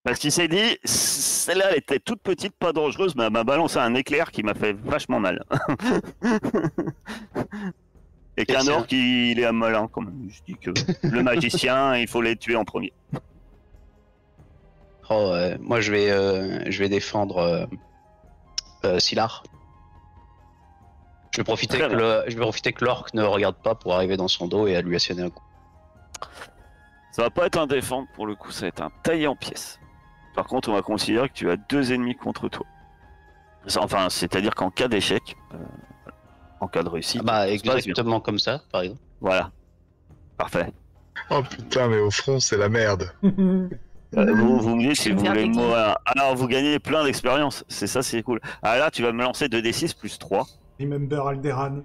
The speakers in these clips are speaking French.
Parce qu'il s'est dit, celle-là, elle était toute petite, pas dangereuse, mais elle m'a balancé un éclair qui m'a fait vachement mal. Et qu'un orc, il est malin, quand même. Je dis que le magicien, il faut les tuer en premier. Oh, moi, je vais défendre Sylar. Je vais profiter que l'orc ne regarde pas pour arriver dans son dos et à lui asséner un coup. Ça va pas être un défendre, pour le coup, ça va être un tailler en pièces. Par contre, on va considérer que tu as 2 ennemis contre toi. Enfin, c'est-à-dire qu'en cas d'échec, en cas de réussite... Ah bah, exactement comme ça, par exemple. Voilà. Parfait. Oh putain, mais au front, c'est la merde. Vous me dites si Je vais vous faire voulez des mourir. Alors, vous gagnez plein d'expérience. C'est ça, c'est cool. Ah là, tu vas me lancer 2d6 plus 3. Remember Alderan.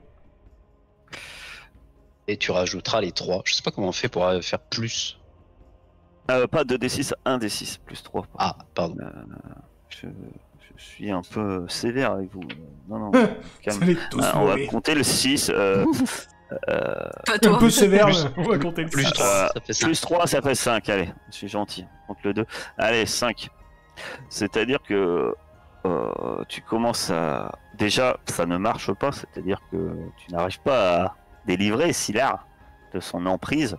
Et tu rajouteras les 3. Je sais pas comment on fait pour faire plus. Pas 2d6, 1d6 plus 3. Ah, pardon. Je suis un peu sévère avec vous. Non, calme. Ça les tous On va mauvais. compter le 6. Pas Un toi. peu sévère, mais on va compter le Plus 6. 3, ça fait 5. Plus 3, ça fait 5. Allez, je suis gentil. Compte le 2. Allez, 5. C'est-à-dire que tu commences à... Déjà, ça ne marche pas. C'est-à-dire que tu n'arrives pas à délivrer Sylar de son emprise.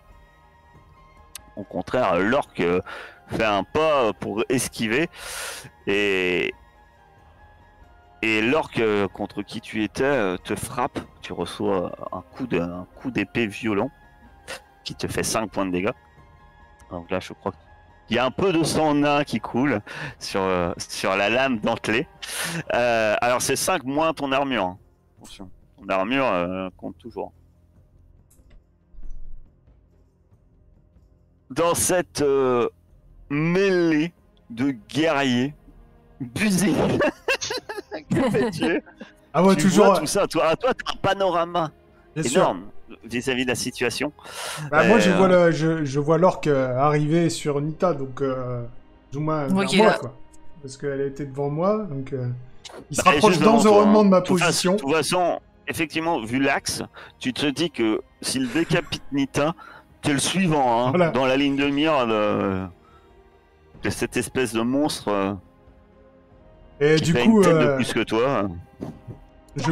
Au contraire, l'orc fait un pas pour esquiver. Et l'orc contre qui tu étais te frappe. Tu reçois un coup d'épée violent qui te fait 5 points de dégâts. Donc là, je crois qu'il y a un peu de sang nain qui coule sur la lame dentelée. Alors, c'est 5 moins ton armure. Hein. Attention, ton armure compte toujours. Dans cette mêlée de guerriers busés, que fais-tu? Ah ouais, Tu toujours. vois tout ça. Toi, t'as un panorama Bien sûr. énorme vis-à-vis de la situation. Bah, moi, je vois l'orque arriver sur Nita, donc Zuma Moi vers qui est moi, là. quoi. Parce qu'elle était devant moi, donc il se Bah, rapproche juste devant dangereusement toi, de ma hein. De position. toute façon, effectivement, vu l'axe, tu te dis que s'il décapite Nita, t'es le suivant, hein, Voilà. dans la ligne de mire de cette espèce de monstre Et qui du fait coup, une tête de plus que toi.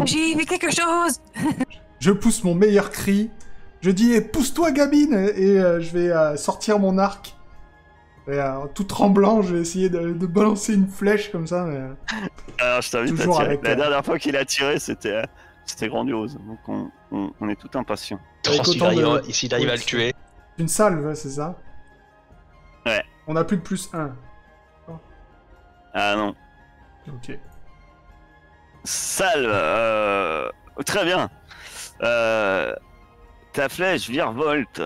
J'ai vu quelque chose. je pousse mon meilleur cri. Je dis eh, pousse-toi, Gabine, et je vais sortir mon arc. Et tout tremblant, je vais essayer de balancer une flèche comme ça. Mais... Alors, je t'invite à Toujours tirer. avec, La dernière fois qu'il a tiré, c'était grandiose. Donc, on est tout impatients. Avec S'il autant arrive à le tuer. Une salve, c'est ça? Ouais. On a plus de plus 1. Ah non. Ok. Salve. Très bien. Ta flèche virevolte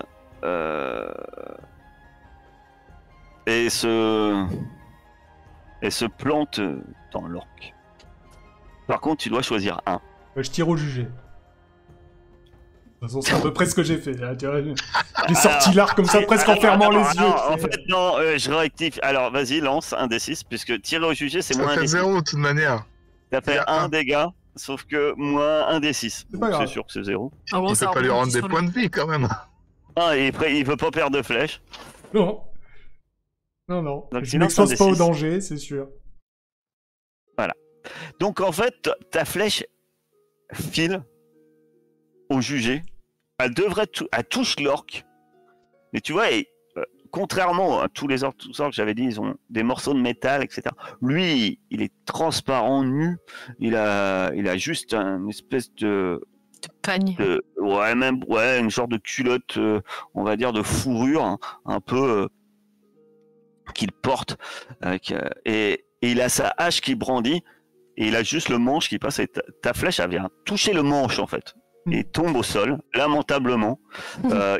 et se plante dans l'orque. Par contre, tu dois choisir un. Je tire au jugé. De toute façon, c'est à peu près ce que j'ai fait. Là, tu vois, j'ai sorti l'arc comme ça, presque en fermant les yeux. En fait, non, je rectifie. Alors, vas-y, lance un D6, puisque tirer au jugé, c'est Ça moins un fait D6. 0 de toute manière. Ça fait Il y a 1 un. dégât, sauf que moins un D6. C'est pas grave. C'est sûr que c'est 0. En gros, Il ça peut pas lui rendre reprend des sur points de vie quand même. Ah, et après, il veut pas perdre de flèche. Non. Non, non. Donc, Je tu lances m'expose un pas au D6. danger, c'est sûr. Donc, en fait, ta flèche file au jugé. Elle devrait elle touche l'orque. Mais tu vois, contrairement à tous les orques que j'avais dit, ils ont des morceaux de métal, etc. Lui, il est transparent, nu. Il a juste une espèce de Pagne. ouais, une genre de culotte, on va dire de fourrure, hein, un peu qu'il porte. Et il a sa hache qui brandit. Et il a juste le manche qui passe. Et ta flèche, elle vient toucher le manche, en fait. Et tombe au sol, lamentablement.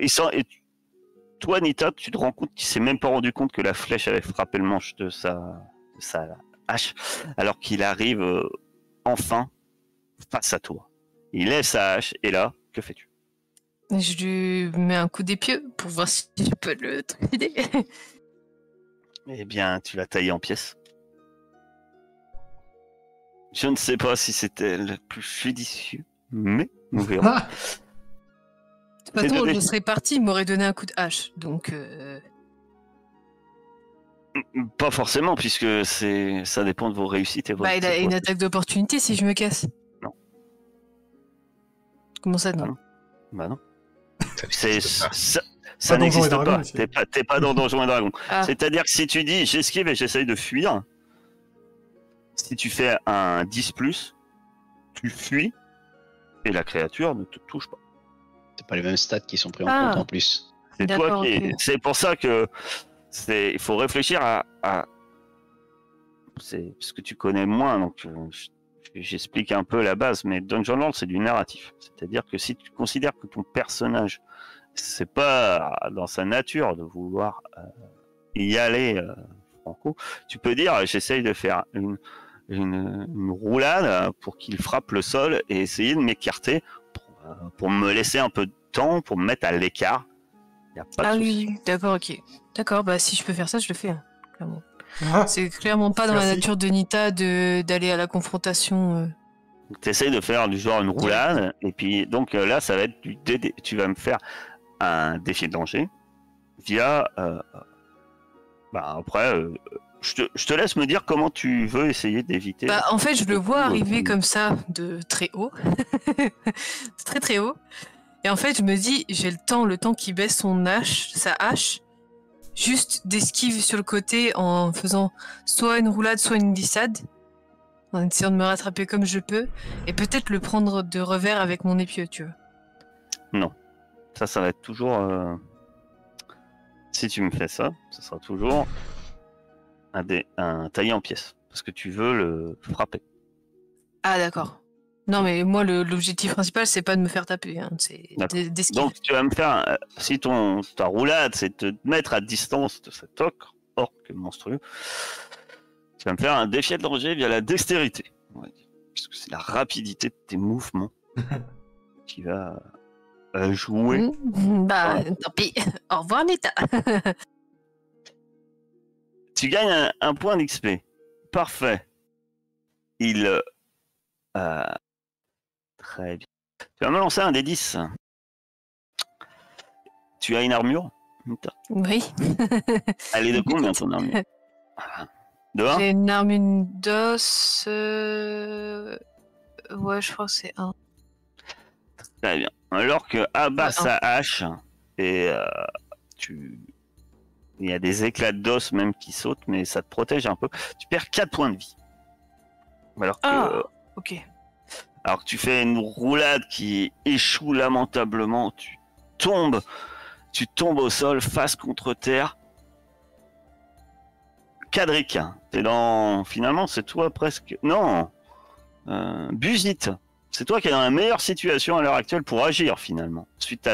Et toi, Nita, tu te rends compte qu'il s'est même pas rendu compte que la flèche avait frappé le manche de sa hache, alors qu'il arrive enfin face à toi. Il lève sa hache, et là, que fais-tu? Je lui mets un coup d'épieu pour voir si je peux le trucider. Eh bien, tu l'as taillé en pièces. Je ne sais pas si c'était le plus judicieux, mais nous verrons. Ah, De toute façon, je serais parti, il m'aurait donné un coup de hache. Donc, Pas forcément, puisque ça dépend de vos réussites et vos. Bah, il a une attaque d'opportunité si je me casse. Non. Comment ça, non? Ah non. Bah non. Pas Ça Donjons et n'existe Dragons, pas. ici. T'es pas dans Donjons et Dragons. Ah, C'est-à-dire que si tu dis j'esquive et j'essaye de fuir, si tu fais un 10+, tu fuis et la créature ne te touche pas. C'est pas les mêmes stats qui sont pris en Ah. compte en plus. C'est toi d'accord, qui. ok. C'est pour ça que il faut réfléchir c'est parce que tu connais moins, donc j'explique un peu la base. Mais Dungeon World, c'est du narratif. C'est-à-dire que si tu considères que ton personnage, c'est pas dans sa nature de vouloir y aller franco, tu peux dire j'essaye de faire une roulade pour qu'il frappe le sol et essayer de m'écarter pour me laisser un peu de temps, pour me mettre à l'écart. Y a pas Ah de oui, souci. oui, d'accord, ok. D'accord, bah si je peux faire ça, je le fais, hein, clairement. Ah, C'est clairement pas dans la Merci. nature de Nita d'aller à la confrontation. Tu essayes de faire du genre une roulade, et puis donc là, ça va être du DD. Tu vas me faire un défi de danger via. Bah, après, je te laisse me dire comment tu veux essayer d'éviter. Bah, en fait, je le vois coup, arriver comme ça, de très haut. Très très haut. Et en fait, je me dis, j'ai le temps qu'il baisse sa hache, juste d'esquive sur le côté en faisant soit une roulade, soit une glissade, en essayant de me rattraper comme je peux, et peut-être le prendre de revers avec mon épieu, tu vois. Ça va être toujours. Si tu me fais ça, ça sera toujours un taillé en pièces. Parce que tu veux le frapper. Ah, d'accord. Non, mais moi, l'objectif principal, c'est pas de me faire taper, hein, c'est D'accord. d'esquiver. Donc tu vas me faire. Si ta roulade, c'est de te mettre à distance de cet orque monstrueux, tu vas me faire un défi de danger via la dextérité. On va dire. Puisque c'est la rapidité de tes mouvements qui va jouer. Bah, tant pis. Au revoir, Nita. Tu gagnes un point d'XP. Parfait. Très bien. Tu vas me lancer un des 10. Tu as une armure Nita. Oui. Elle est de combien ton armure De 1 J'ai une armure d'os. Ouais, je crois que c'est un. Très bien. Alors que abat Ouais, sa hache et il y a des éclats d'os même qui sautent, mais ça te protège un peu. Tu perds 4 points de vie. Alors que, Ah, ok. alors que tu fais une roulade qui échoue lamentablement, tu tombes au sol face contre terre. Cadric, finalement c'est toi presque. Non, Buzit, c'est toi qui es dans la meilleure situation à l'heure actuelle pour agir finalement. Ensuite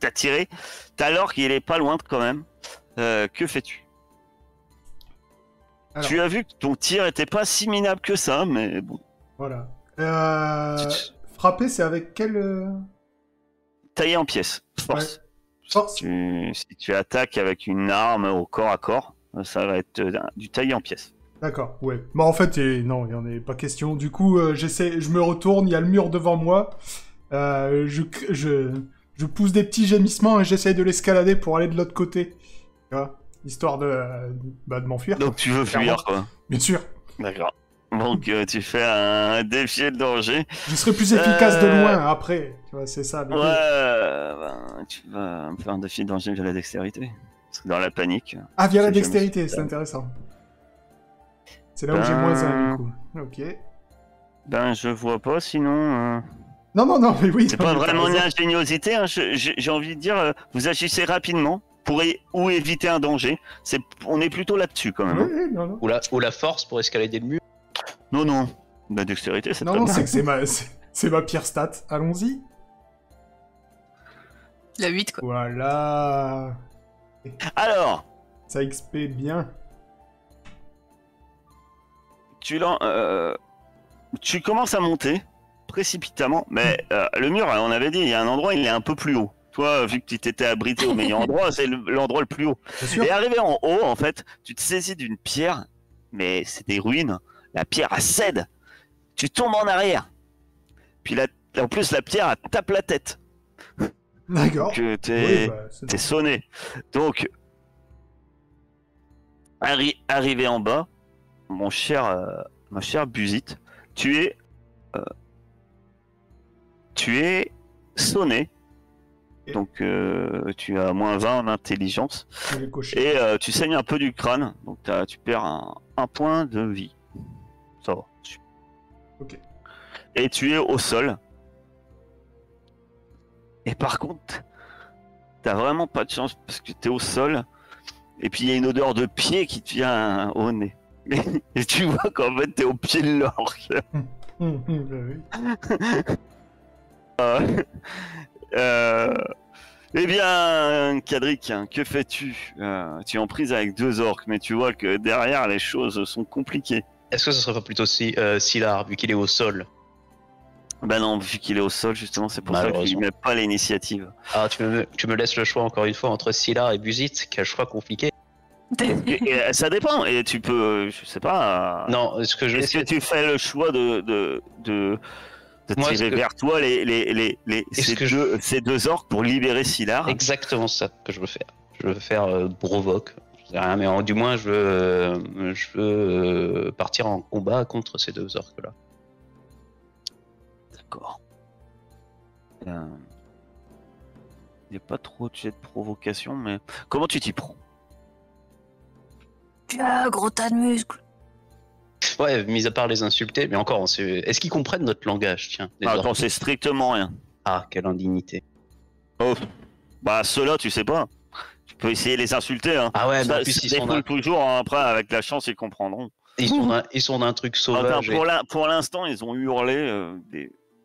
t'as tiré, t'as l'orque il est pas loin quand même. Que fais-tu? Alors. Tu as vu que ton tir était pas si minable que ça, mais bon. Voilà. Tu- Frapper, c'est avec quel... Taillé en pièces, force. Force. Si tu attaques avec une arme au corps à corps, ça va être du taillé en pièces. D'accord, ouais. Bah en fait, non, il n'y en est pas question. Du coup, je me retourne, il y a le mur devant moi. Je pousse des petits gémissements et j'essaye de l'escalader pour aller de l'autre côté. Tu vois, histoire de m'enfuir. Donc tu veux Clairement. fuir quoi. Bien sûr. D'accord. Donc tu fais un défi de danger. Je serai plus efficace de loin après. Tu vois, c'est ça. Ouais, tu vas me faire un défi de danger via la dextérité. Parce que dans la panique. Ah, via la c'est dextérité, jamais- c'est intéressant. C'est là où j'ai moins un, du coup. Ok. Ben je vois pas sinon. Non, mais oui. C'est non, pas mais t'as vraiment une raison. ingéniosité, hein. J'ai envie de dire, vous agissez rapidement pour ou éviter un danger. On est plutôt là-dessus quand même. Oui, hein. oui, non. Ou la force pour escalader le mur. Non. La dextérité, c'est Non, très non, bien. c'est que c'est ma pire stat. Allons-y. La 8, quoi. Voilà. Alors, Ça XP bien. tu commences à monter précipitamment, mais le mur, on avait dit, il y a un endroit, il est un peu plus haut. Toi, vu que tu t'étais abrité au meilleur endroit, c'est l'endroit le plus haut. Bien sûr. Et arrivé en haut, en fait, tu te saisis d'une pierre, mais c'est des ruines. La pierre, elle cède. Tu tombes en arrière. Puis en plus, la pierre, elle tape la tête. D'accord. Que Oui, bah, c'est t'es sonné. Donc, Arrivé en bas, mon cher Busit, tu es sonné. Et- Donc tu as -20 en intelligence. Je vais cocher. Et tu saignes un peu du crâne. Donc tu perds un point de vie. Ça va. Ok. Et tu es au sol. Et par contre, t'as vraiment pas de chance parce que t'es au sol. Et puis il y a une odeur de pied qui te vient au nez. Et tu vois qu'en fait t'es au pied de l'orque. Bah oui. Eh bien, Cadric, que fais-tu? Tu es en prise avec 2 orques, mais tu vois que derrière les choses sont compliquées. Est-ce que ce serait pas plutôt Sylar, vu qu'il est au sol? Ben non, vu qu'il est au sol, justement, c'est pour ça qu'il Malheureusement. met pas l'initiative. Ah, tu me laisses le choix encore une fois entre Sylar et Busit, quel choix compliqué. Et ça dépend, et tu peux, je sais pas. Non, ce que je vais Est-ce que essayer... tu fais le choix de Moi, tirer vers toi Est-ce ces deux orques pour libérer Sylar? Exactement ça que je veux faire. Je veux faire provoque. Je sais rien, mais du moins je veux partir en combat contre ces 2 orques là. D'accord. Il n'y a pas trop de jet de provocation, mais comment tu t'y prends? Ah, gros tas de muscles. Ouais, mis à part les insulter, mais encore, est-ce qu'ils comprennent notre langage, tiens, les Ah, orques? attends, c'est strictement rien. Ah, quelle indignité. Oh, bah ceux-là, tu sais pas. Tu peux essayer de les insulter. Hein. Ah ouais, mais Ça, en plus ça ils sont défoule toujours. Hein. Après, avec la chance, ils comprendront. ils sont d'un truc sauvage. Enfin, pour l'instant, ils ont hurlé.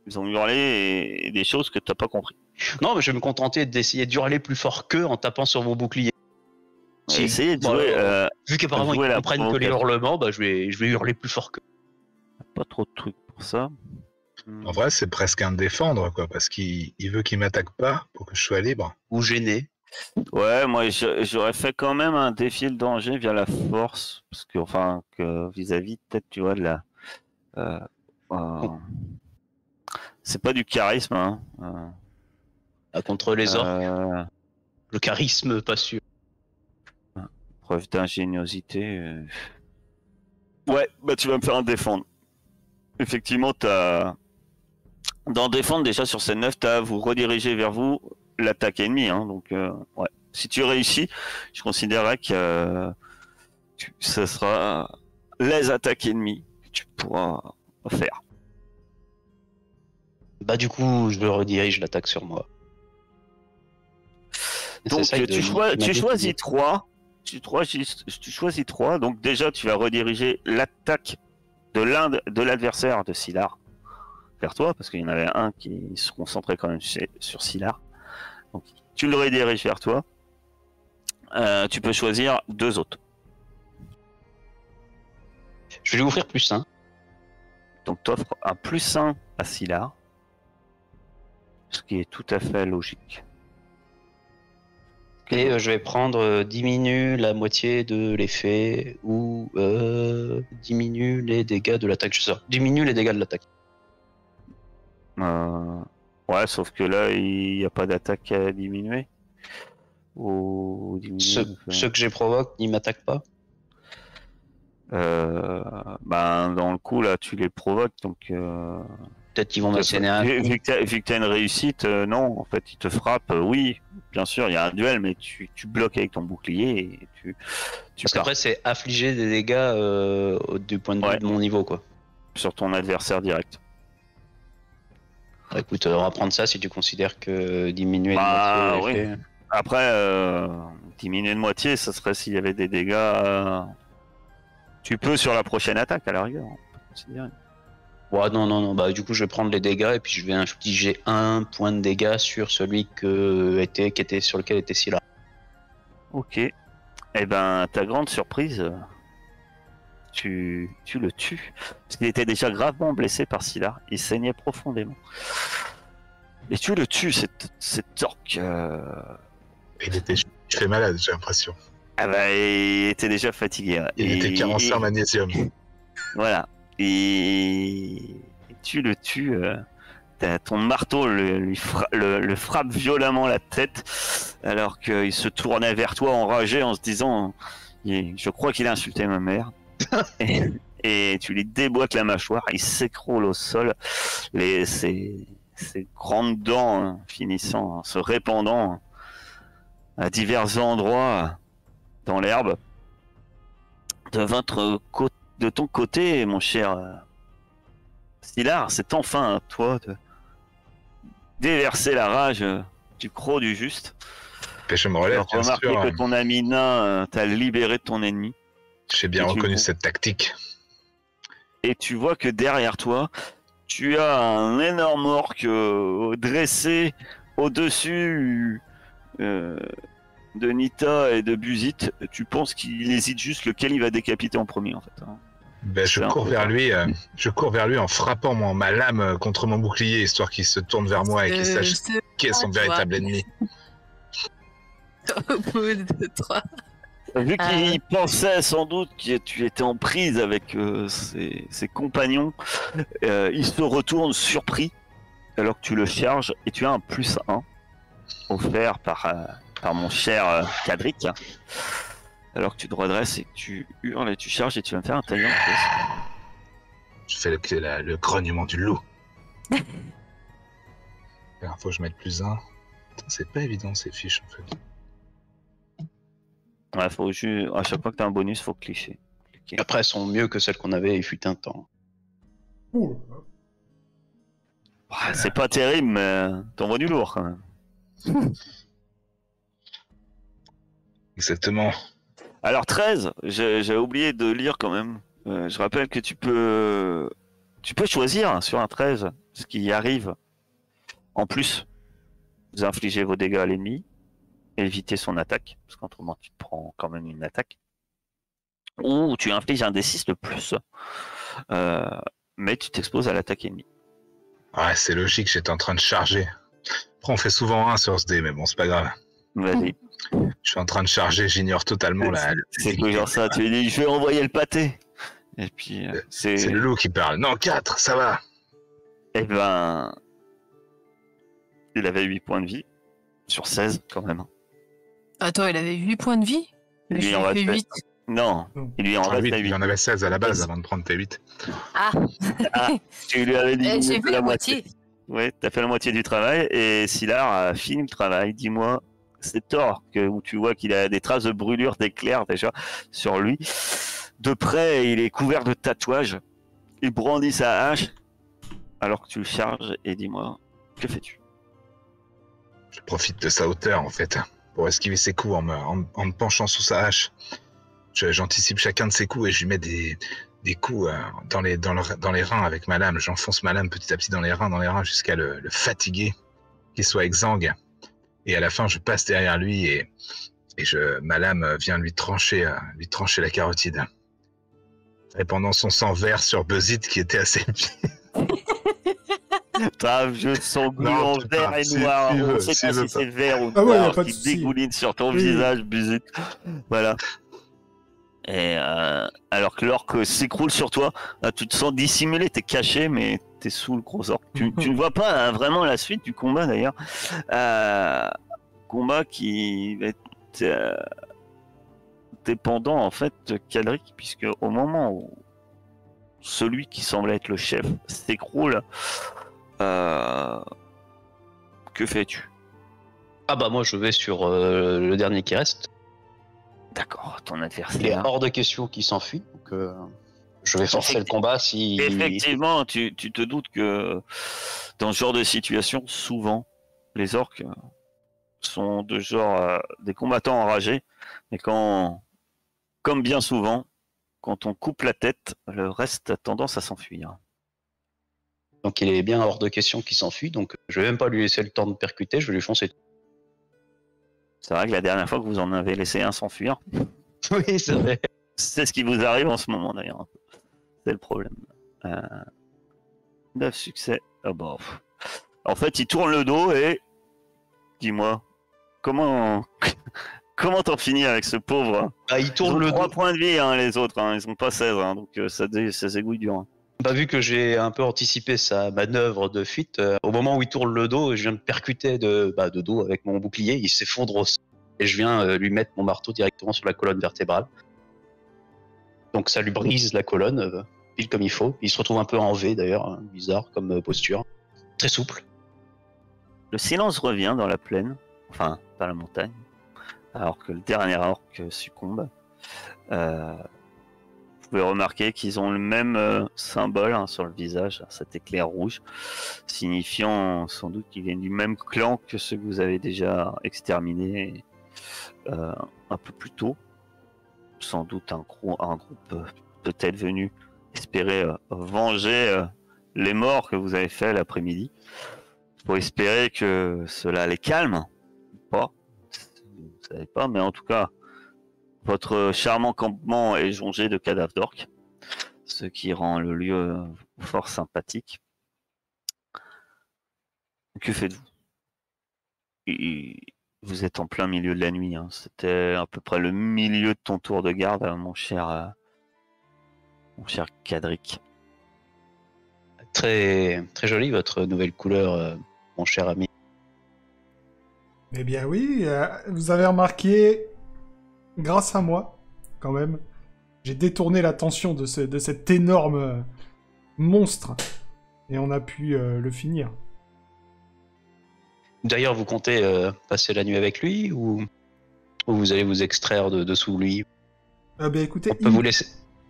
Ils ont hurlé et des choses que t'as pas compris. Non, mais je vais me contenter d'essayer d'hurler plus fort qu'eux en tapant sur mon bouclier. Si- Essayez de bon, jouer. Vu qu'apparemment jouer ils la comprennent que les provocation. hurlements, bah je vais hurler plus fort qu'eux. Pas trop de trucs pour ça. En vrai, c'est presque un défendre, quoi, parce qu'il veut qu'il m'attaque pas pour que je sois libre. Ou gêné. Ouais, moi j'aurais fait quand même un défi le danger via la force, parce que enfin que vis-à-vis peut-être tu vois de la. C'est pas du charisme, hein. Contre les orques, Euh, le charisme, pas sûr. preuve d'ingéniosité. Ouais, bah tu vas me faire un défendre. Effectivement, dans défendre déjà sur scène 9, vous redirigez vers vous l'attaque ennemie, hein, donc ouais. Si tu réussis, je considérerais que ce sera les attaques ennemies que tu pourras faire. Bah du coup, je redirige l'attaque sur moi. Et Donc c'est ça, tu choisis 3. Tu choisis 3. Donc déjà, tu vas rediriger l'attaque de l'adversaire de Sylar vers toi, parce qu'il y en avait un qui se concentrait quand même sur Sylar. Donc tu le rediriges vers toi. Tu peux choisir 2 autres. Je vais lui offrir +1. Donc tu offres un +1 à Sylar, ce qui est tout à fait logique. Et je vais prendre diminue la moitié de l'effet ou diminue les dégâts de l'attaque. Je sais pas. Diminue les dégâts de l'attaque. Ouais, sauf que là, il n'y a pas d'attaque à diminuer. Ou diminuer, Ceux que j'ai provoqué, ils m'attaquent pas. Ben, dans le coup, là, tu les provoques, donc... Peut-être qu'ils vont m'asséner un coup. vu que tu as une réussite, non, en fait, ils te frappent, oui, bien sûr, il y a un duel, mais tu bloques avec ton bouclier et tu Parce pars qu'après, c'est affliger des dégâts du point de vue Ouais. de mon niveau, quoi. sur ton adversaire direct. Bah, écoute, on va prendre ça si tu considères que diminuer Bah, de moitié l'effet. Après, diminuer de moitié, ça serait s'il y avait des dégâts... Tu peux sur la prochaine attaque, à la rigueur, on peut considérer. Ouais, non, bah du coup, je vais prendre les dégâts et puis je vais infliger 1 point de dégâts sur celui sur lequel était Sylar. Ok. Eh ben, ta grande surprise, tu le tues. Parce qu'il était déjà gravement blessé par Sylar. Il saignait profondément. Et tu le tues, cet orc. Il était fait malade, j'ai l'impression. Ah bah, il était déjà fatigué. Ouais. Il était carencé en magnésium. Voilà. Et tu le tues. Ton marteau le frappe violemment la tête, alors qu'il se tournait vers toi enragé en se disant Je crois qu'il a insulté ma mère. Et tu lui déboîtes la mâchoire, il s'écroule au sol, ses grandes dents finissant, se répandant à divers endroits dans l'herbe. De ton côté, mon cher Sylar, c'est enfin à toi de déverser la rage du croc du juste. Et je me relève, bien remarquer sûr. que ton ami nain t'a libéré de ton ennemi. J'ai bien Et reconnu cette tactique. Et tu vois que derrière toi, tu as un énorme orc dressé au-dessus de Nita et de Buzit. Tu penses qu'il hésite juste lequel il va décapiter en premier, en fait. Hein. Ben, je cours vers lui en frappant ma lame contre mon bouclier, histoire qu'il se tourne vers moi et qu'il sache qui est son véritable ennemi. Au bout de 3. Vu qu'il pensait sans doute que tu étais en prise avec ses compagnons, il se retourne surpris alors que tu le charges et tu as un +1 offert par mon cher Cadric. Alors que tu te redresses et que tu hurles et tu charges et tu vas me faire un taillon. Je fais le grognement du loup. Il faut que je mette +1. C'est pas évident ces fiches en fait. Ouais, faut juste... à chaque fois que tu as un bonus, faut cliquer. Après, elles sont mieux que celles qu'on avait, il fut un temps. Ouh. Ouais, c'est pas terrible, mais t'envoies du lourd quand même. Exactement. Alors 13, j'ai oublié de lire quand même. Je rappelle que tu peux choisir sur un 13 ce qui arrive. En plus, vous infligez vos dégâts à l'ennemi, éviter son attaque, parce qu'autrement tu te prends quand même une attaque. Ou tu infliges un D6 de plus, mais tu t'exposes à l'attaque ennemie. Ouais, c'est logique, j'étais en train de charger. Après, on fait souvent 1 sur ce dé, mais bon, c'est pas grave. Vas-y. Je suis en train de charger, j'ignore totalement la... C'est que genre ça, tu lui dis je vais envoyer le pâté. Et puis C'est le loup qui parle. Non, 4, ça va. Eh ben, il avait 8 points de vie sur 16 quand même. Attends, il avait 8 points de vie. Il J'ai lui en fait restait 8. Non, il lui en Ah, restait 8, 8. il y en avait 16 à la base avant de prendre T8. Ah, Tu lui avais dit j'ai fait la moitié. Ouais, t'as fait la moitié du travail et Sylar a fini le travail. Dis-moi, cet orc où tu vois qu'il a des traces de brûlure d'éclairs déjà sur lui. De près, il est couvert de tatouages. Il brandit sa hache alors que tu le charges et dis-moi, que fais-tu? Je profite de sa hauteur en fait pour esquiver ses coups en me penchant sous sa hache. J'anticipe chacun de ses coups et je lui mets des coups dans les reins avec ma lame. J'enfonce ma lame petit à petit dans les reins jusqu'à le fatiguer, qu'il soit exsangue. Et à la fin, je passe derrière lui et ma lame vient lui trancher la carotide. Répandant son sang vert sur Buzzit qui était à ses pieds. T'as un vieux sanglier Non, en tu vert pars, et si- noir. s'il On veut, sait s'il pas veut si c'est vert ou Ah ouais, y a noir pas de qui souci. dégouline sur ton Oui. visage, Buzit. Voilà. Et alors que l'orque s'écroule sur toi, là, tu te sens dissimulé, t'es caché, mais t'es sous le gros orque. Tu ne vois pas vraiment la suite du combat d'ailleurs. Combat qui va être dépendant en fait de Cadric, puisque au moment où celui qui semblait être le chef s'écroule, que fais-tu? Ah bah moi je vais sur le dernier qui reste. D'accord, ton Il est adversaire. hors de question qu'il s'enfuit, donc je vais forcer le combat si... Effectivement, tu te doutes que dans ce genre de situation, souvent, les orques sont de genre des combattants enragés, mais comme bien souvent, quand on coupe la tête, le reste a tendance à s'enfuir. Donc il est bien hors de question qu'il s'enfuit, donc je vais même pas lui laisser le temps de percuter, je vais lui foncer. C'est vrai que la dernière fois que vous en avez laissé un s'enfuir, Oui, c'est vrai. c'est ce qui vous arrive en ce moment d'ailleurs. C'est le problème. 9 succès. Ah bah, pff. En fait, il tourne le dos et... Dis-moi, comment t'en finis avec ce pauvre? Ah, il Ils tourne ont le 3 dos. points de vie, hein, les autres. Hein. Ils ont pas 16, hein, donc ça s'égouille dur. Hein. Bah, vu que j'ai un peu anticipé sa manœuvre de fuite, au moment où il tourne le dos, je viens de percuter de dos avec mon bouclier, il s'effondre au sol et je viens lui mettre mon marteau directement sur la colonne vertébrale. Donc ça lui brise la colonne, pile comme il faut. Il se retrouve un peu en V d'ailleurs, hein, bizarre comme posture. Très souple. Le silence revient dans la plaine, enfin dans la montagne, alors que le dernier orc succombe. Vous pouvez remarquer qu'ils ont le même symbole sur le visage, cet éclair rouge, signifiant sans doute qu'il est du même clan que ceux que vous avez déjà exterminés un peu plus tôt. Sans doute un groupe peut-être venu espérer venger les morts que vous avez fait l'après-midi, pour espérer que cela les calme, ou pas, vous ne savez pas, mais en tout cas, votre charmant campement est jonché de cadavres d'orques, ce qui rend le lieu fort sympathique. Que faites-vous? Vous êtes en plein milieu de la nuit, hein. C'était à peu près le milieu de ton tour de garde, mon cher Cadric. Très, très jolie votre nouvelle couleur, mon cher ami. Eh bien oui, vous avez remarqué, grâce à moi, quand même, j'ai détourné l'attention de cet énorme monstre, et on a pu le finir. D'ailleurs, vous comptez passer la nuit avec lui ou vous allez vous extraire de dessous lui? Ah ben écoutez, On peut vous laisser.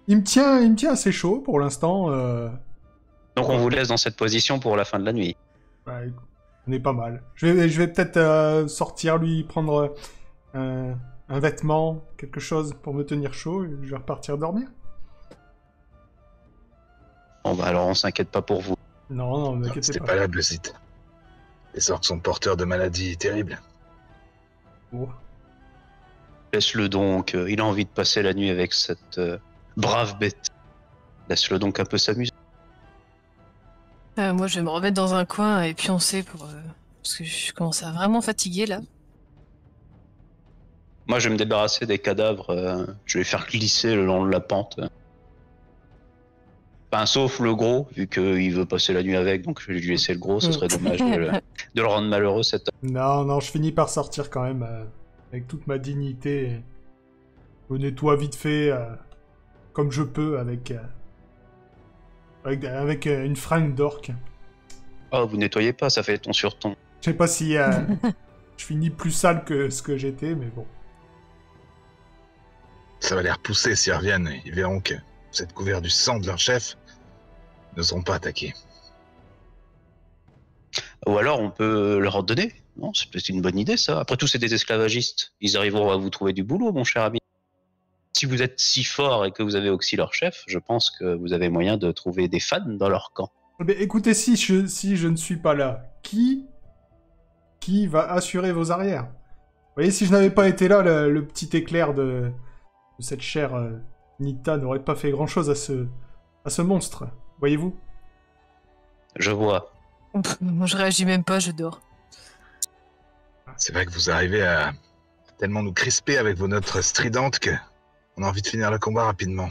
il me tient assez chaud pour l'instant. Donc on vous laisse dans cette position pour la fin de la nuit. Bah, on est pas mal. Je vais peut-être sortir, lui prendre un vêtement, quelque chose pour me tenir chaud, et je vais repartir dormir. Bon bah alors on s'inquiète pas pour vous. Non, ne m'inquiétez C'est pas. pas la Blessite. Les orques sont porteurs de maladies terribles. Oh. Laisse-le donc, il a envie de passer la nuit avec cette brave bête. Laisse-le donc un peu s'amuser. Moi, je vais me remettre dans un coin et pioncer parce que je commence à vraiment fatiguer là. Moi je vais me débarrasser des cadavres, je vais les faire glisser le long de la pente. Enfin, sauf le gros, vu qu'il veut passer la nuit avec, donc je vais lui laisser le gros, ce serait dommage de le rendre malheureux cette... Non, je finis par sortir quand même avec toute ma dignité. Je nettoie vite fait comme je peux avec une fringue d'orque. Oh, vous nettoyez pas, ça fait ton sur ton. Je sais pas si je finis plus sale que ce que j'étais, mais bon. Ça va les repousser s'ils reviennent. Ils verront que vous êtes couverts du sang de leur chef. Ils n'oseront pas attaquer. Ou alors on peut leur en donner. Non, c'est peut-être une bonne idée ça. Après tout, c'est des esclavagistes. Ils arriveront à vous trouver du boulot, mon cher ami. Si vous êtes si fort et que vous avez aussi leur chef, je pense que vous avez moyen de trouver des fans dans leur camp. Mais écoutez, si je ne suis pas là, qui va assurer vos arrières? Vous voyez, si je n'avais pas été là, le petit éclair de cette chère Nita n'aurait pas fait grand-chose à ce monstre. Voyez-vous? Je vois. Moi, je réagis même pas, je dors. C'est vrai que vous arrivez à tellement nous crisper avec vos notes stridentes que on a envie de finir le combat rapidement.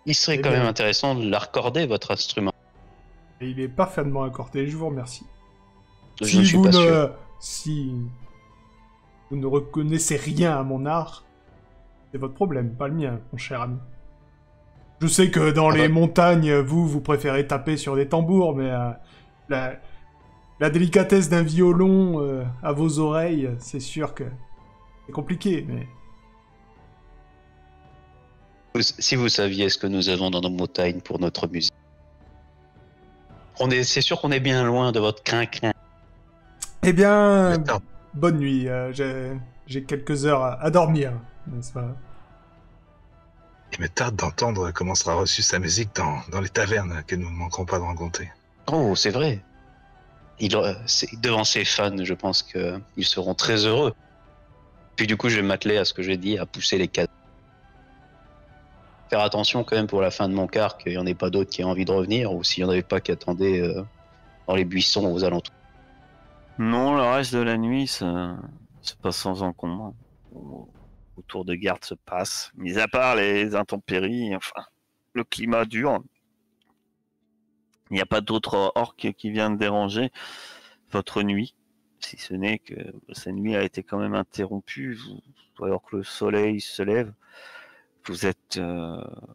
Il serait Eh quand bien. même intéressant de la raccorder, votre instrument. Et il est parfaitement accordé, je vous remercie. Je ne suis pas sûr. Si vous ne reconnaissez rien à mon art, c'est votre problème, pas le mien, mon cher ami. Je sais que dans les montagnes, vous préférez taper sur des tambours, mais la délicatesse d'un violon à vos oreilles, c'est sûr que c'est compliqué, mais... Si vous saviez ce que nous avons dans nos montagnes pour notre musique. C'est sûr qu'on est bien loin de votre crin-crin. Eh bien, Attends, bonne nuit. J'ai quelques heures à dormir, n'est-ce pas? il me tarde d'entendre comment sera reçue sa musique dans les tavernes que nous ne manquerons pas de rencontrer. Oh, c'est vrai. Devant ses fans, je pense qu'ils seront très heureux. Puis du coup, je vais m'atteler à ce que j'ai dit, à pousser les cadres. Faire attention quand même pour la fin de mon quart, qu'il n'y en ait pas d'autres qui aient envie de revenir, ou s'il n'y en avait pas qui attendaient dans les buissons aux alentours. Non, le reste de la nuit se passe sans encombre. Autour de garde se passe, mis à part les intempéries, enfin, le climat dure. Il n'y a pas d'autres orques qui viennent déranger votre nuit, si ce n'est que cette nuit a été quand même interrompue, alors que le soleil se lève. Vous êtes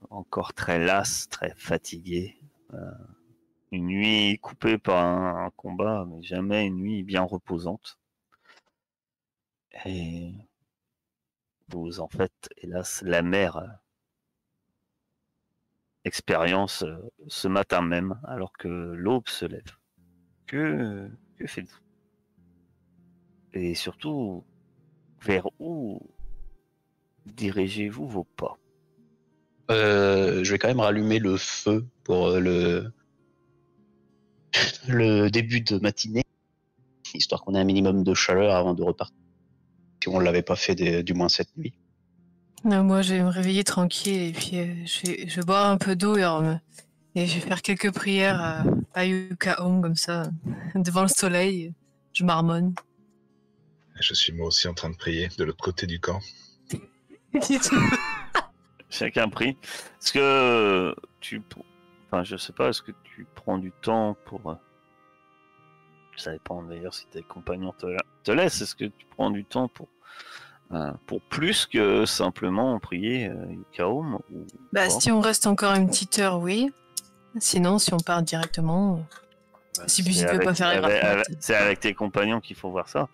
encore très las, très fatigué. Une nuit coupée par un combat, mais jamais une nuit bien reposante. Et vous en faites, hélas, l'amère expérience ce matin même, alors que l'aube se lève. Que faites-vous? Et surtout, vers où dirigez-vous vos pas? Je vais quand même rallumer le feu pour le début de matinée, histoire qu'on ait un minimum de chaleur avant de repartir. Si on ne l'avait pas fait du moins cette nuit. Non, moi, je vais me réveiller tranquille et puis je vais boire un peu d'eau et je vais faire quelques prières à Yuka Home comme ça, devant le soleil. Je marmonne. Je suis moi aussi en train de prier de l'autre côté du camp. Chacun prie. Est-ce que enfin, je sais pas, est-ce que tu prends du temps pour... Ça dépend d'ailleurs si tes compagnons te laissent. Est-ce que tu prends du temps pour plus que simplement prier Yuka Home ou Bah, pas? si on reste encore une petite heure, oui. Sinon, si on part directement... si Buzy ne peut pas faire les c'est avec tes compagnons qu'il faut voir ça.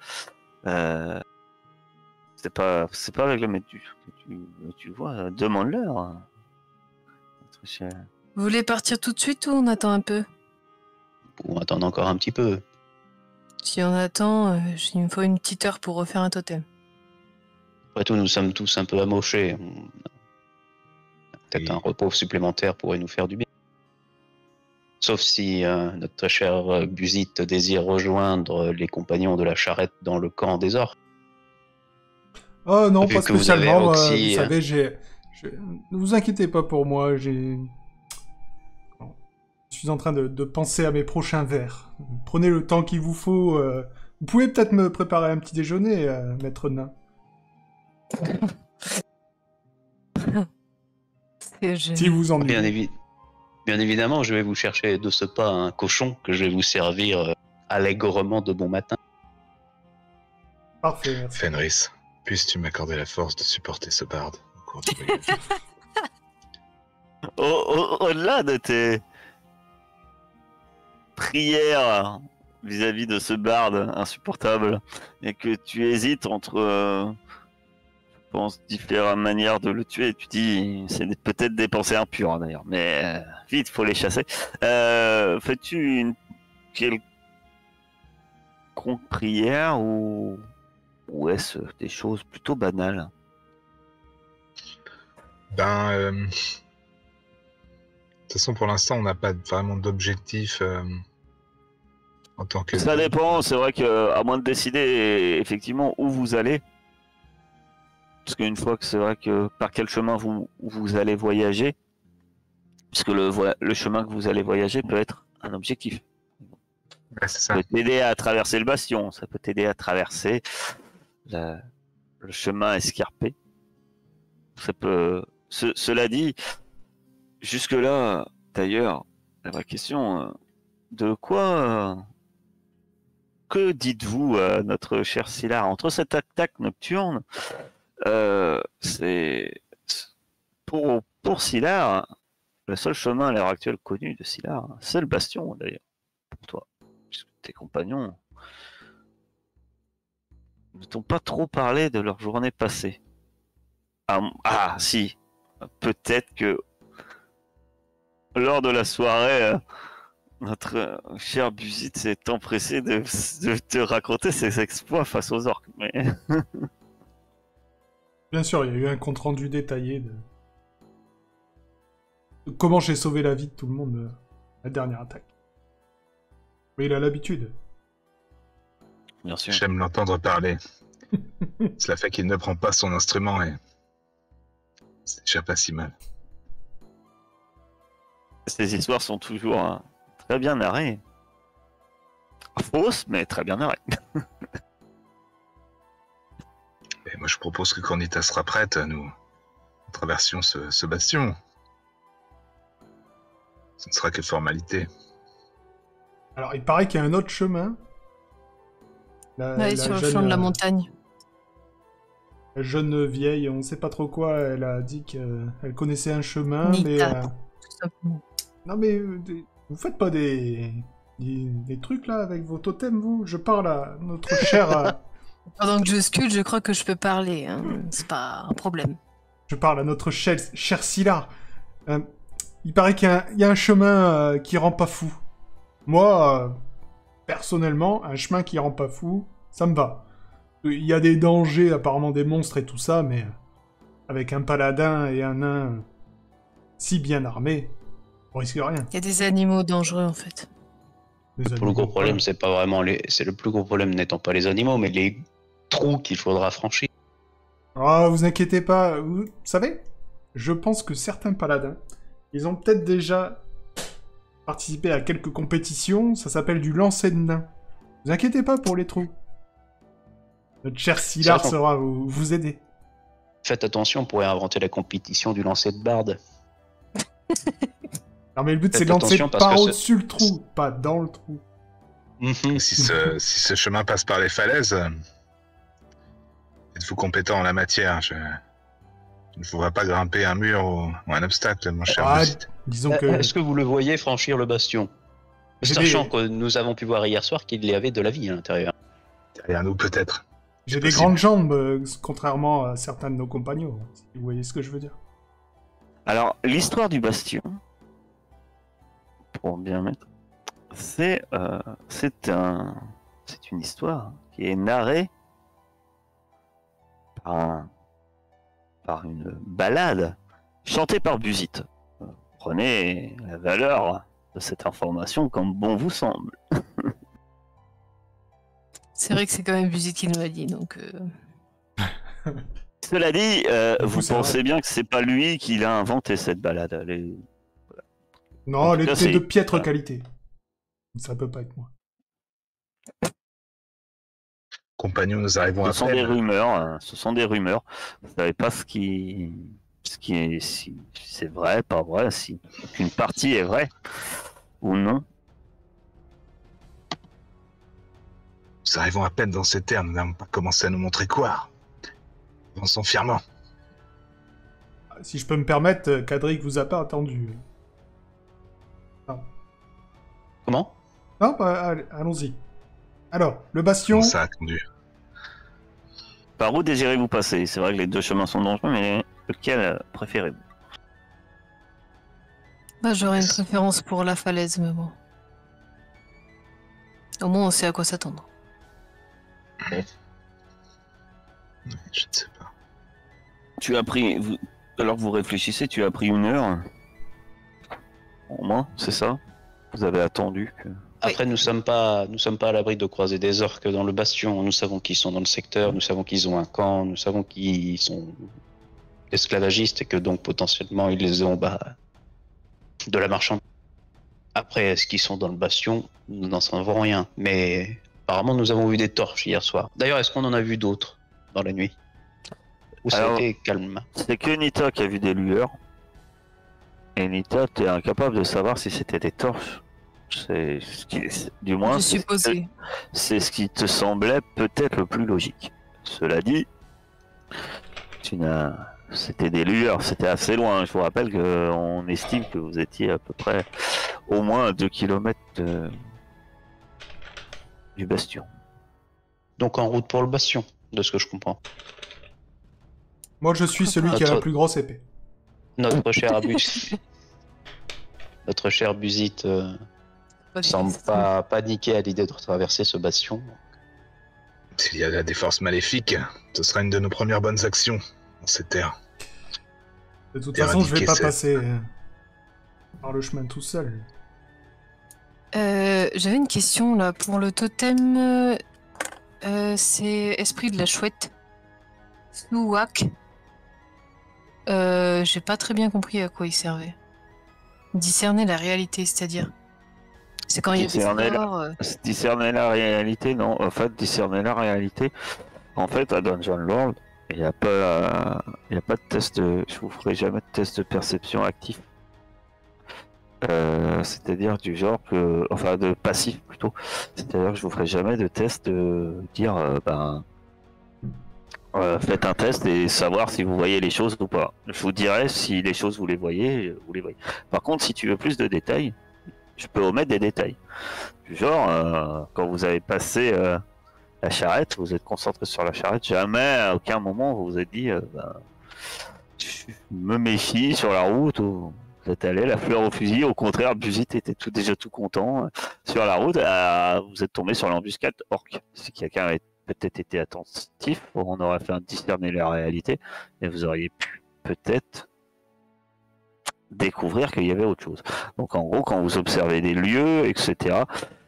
C'est pas avec le maître que tu vois. Demande-leur. Hein. Vous voulez partir tout de suite ou on attend un peu? On attend encore un petit peu. Si on attend, il me faut une petite heure pour refaire un totem. Après tout, nous sommes tous un peu amochés. Peut-être un repos supplémentaire pourrait nous faire du bien. Sauf si notre très cher Buzy désire rejoindre les compagnons de la charrette dans le camp des orques. Oh non, Vu pas que vous avez spécialement. Oxy, Vous savez, ne vous inquiétez pas pour moi. Je suis en train de penser à mes prochains vers. Prenez le temps qu'il vous faut. Vous pouvez peut-être me préparer un petit déjeuner, maître nain. Si vous en Bien évidemment, je vais vous chercher de ce pas un cochon que je vais vous servir allègrement de bon matin. Parfait, merci. Fenris, puisses-tu m'accorder la force de supporter ce barde au cours du voyage? Au-delà de tes prières vis-à-vis de ce barde insupportable et que tu hésites entre je pense différentes manières de le tuer, tu dis c'est peut-être des pensées impures d'ailleurs, mais vite faut les chasser. Fais-tu une quelconque prière ou est-ce des choses plutôt banales? De toute façon, pour l'instant, on n'a pas vraiment d'objectif en tant que... Ça dépend, c'est vrai que à moins de décider effectivement où vous allez, parce qu'une fois que c'est vrai que par quel chemin vous allez voyager, puisque le chemin que vous allez voyager peut être un objectif. Ouais, c'est ça. Ça peut t'aider à traverser le bastion, ça peut t'aider à traverser le chemin escarpé. Ça peut... Cela dit, jusque-là, d'ailleurs, la vraie question, de quoi... que dites-vous à notre cher Sylar? Entre cette attaque nocturne, c'est... Pour Sylar, le seul chemin à l'heure actuelle connu de Sylar, c'est le bastion, d'ailleurs, pour toi. Puisque tes compagnons ne t'ont pas trop parlé de leur journée passée. Ah si, peut-être que lors de la soirée, notre cher Buzy s'est empressé de te raconter ses exploits face aux orques. Mais... Bien sûr, il y a eu un compte-rendu détaillé de comment j'ai sauvé la vie de tout le monde la dernière attaque. Mais il a l'habitude. Bien sûr. J'aime l'entendre parler. Cela fait qu'il ne prend pas son instrument et c'est déjà pas si mal. Ces histoires sont toujours très bien narrées. Fausses, mais très bien narrées. Et moi, je propose que quand Nita sera prête, nous traversions ce bastion. Ce ne sera que formalité. Alors, il paraît qu'il y a un autre chemin. Ouais, sur le flanc de la montagne. jeune vieille, on sait pas trop quoi, elle a dit qu'elle connaissait un chemin, Nita. mais... Tout simplement. Non mais, vous faites pas des trucs là avec vos totems, vous? Je parle à notre cher... Pendant que je sculpte, je crois que je peux parler. Hein. C'est pas un problème. Je parle à notre cher Sylar. Il paraît qu'il y a un chemin qui rend pas fou. Moi, personnellement, un chemin qui rend pas fou, ça me va. Il y a des dangers, apparemment des monstres et tout ça, mais avec un paladin et un nain si bien armés, on risque rien. Il y a des animaux dangereux en fait. Le gros problème, c'est pas vraiment c'est le plus gros problème n'étant pas les animaux, mais les trous qu'il faudra franchir. Ah, vous inquiétez pas. Vous savez, je pense que certains paladins, ils ont peut-être déjà participé à quelques compétitions. Ça s'appelle du lancer de nains. Vous inquiétez pas pour les trous. Notre cher Sylar saura vous aider. Faites attention, on pourrait inventer la compétition du lancer de barde. Non mais le but c'est Faites de lancer attention, parce par que au-dessus le trou, pas dans le trou. Si ce chemin passe par les falaises, êtes-vous compétent en la matière? Je ne vous vois pas grimper un mur ou un obstacle, mon cher Busit. Disons que... Est-ce que vous le voyez franchir le bastion? Sachant que nous avons pu voir hier soir qu'il y avait de la vie à l'intérieur. Derrière nous, peut-être. J'ai des grandes jambes, contrairement à certains de nos compagnons, si vous voyez ce que je veux dire. Alors, l'histoire du bastion, pour bien mettre, c'est une histoire qui est narrée par une ballade chantée par Busit. Prenez la valeur de cette information comme bon vous semble. C'est vrai que c'est quand même Busit qui nous l'a dit, donc... Cela dit, vous c'est pensez vrai. bien que c'est pas lui qui l'a inventé cette balade. Non, En elle tout cas, était de c'est- piètre voilà. qualité. Ça peut pas être moi. Compagnons, nous arrivons à Ce sont des peine. rumeurs. Hein, ce sont des rumeurs. Vous savez pas ce qui est, si c'est vrai, pas vrai, si qu'une partie est vraie ou non. Nous arrivons à peine dans ces termes, nous n'avons pas commencé à nous montrer quoi. Avançons fièrement. Si je peux me permettre, Kadric vous a pas attendu. Comment? Non, bah, allons-y. Alors, le bastion... Comment ça a attendu? Par où désirez-vous passer? C'est vrai que les deux chemins sont dangereux, mais lequel préférez-vous? Bah, j'aurais une préférence pour la falaise, mais bon. Au moins, on sait à quoi s'attendre. Je ne sais pas. Tu as pris, alors que vous réfléchissez, tu as pris 1 heure. Au moins, c'est ça? Vous avez attendu que... Après, nous sommes pas à l'abri de croiser des orques dans le bastion. Nous savons qu'ils sont dans le secteur, nous savons qu'ils ont un camp, nous savons qu'ils sont esclavagistes et que donc potentiellement ils les ont de la marchandise. Après, est-ce qu'ils sont dans le bastion? Nous n'en savons rien. Mais apparemment, nous avons vu des torches hier soir. D'ailleurs, est-ce qu'on en a vu d'autres dans la nuit? Ou ça a Alors- été calme? C'est que Nita qui a vu des lueurs. Et Nita, t'es incapable de savoir si c'était des torches. C'est ce qui, du moins, Je supposais. c'est ce qui te semblait peut-être le plus logique. Cela dit, c'était des lueurs, c'était assez loin. Je vous rappelle qu'on estime que vous étiez à peu près au moins à 2 km du bastion. Donc en route pour le bastion, de ce que je comprends. Moi, je suis celui qui a la plus grosse épée. Notre cher notre cher Busit semble pas paniquer à l'idée de traverser ce bastion. S'il y a des forces maléfiques, ce sera une de nos premières bonnes actions dans cette terre. De toute Et façon, je vais indiquer pas cette- passer par le chemin tout seul. J'avais une question là pour le totem. C'est esprit de la chouette. Souak. J'ai pas très bien compris à quoi il servait. Discerner la réalité, c'est-à-dire. C'est quand il y a des Discerner la- sorts. Discerner la réalité, non. En fait, discerner la réalité. En fait, à Dungeon Lord, il n'y a pas de test. Je vous ferai jamais de test de perception actif. C'est-à-dire du genre que, enfin, de passif plutôt. C'est-à-dire que je vous ferai jamais de test de dire, faites un test et savoir si vous voyez les choses ou pas. Je vous dirai si les choses vous les voyez, vous les voyez. Par contre, si tu veux plus de détails, je peux omettre des détails. Du genre, quand vous avez passé la charrette, vous êtes concentré sur la charrette, jamais à aucun moment vous vous êtes dit je me méfie sur la route ou vous êtes allé la fleur au fusil. Au contraire, Busit était déjà tout content sur la route. Vous êtes tombé sur l'embuscade orc. Si quelqu'un avait peut-être été attentif, on aurait fait un discerner la réalité et vous auriez pu peut-être découvrir qu'il y avait autre chose. Donc en gros, quand vous observez des lieux, etc.,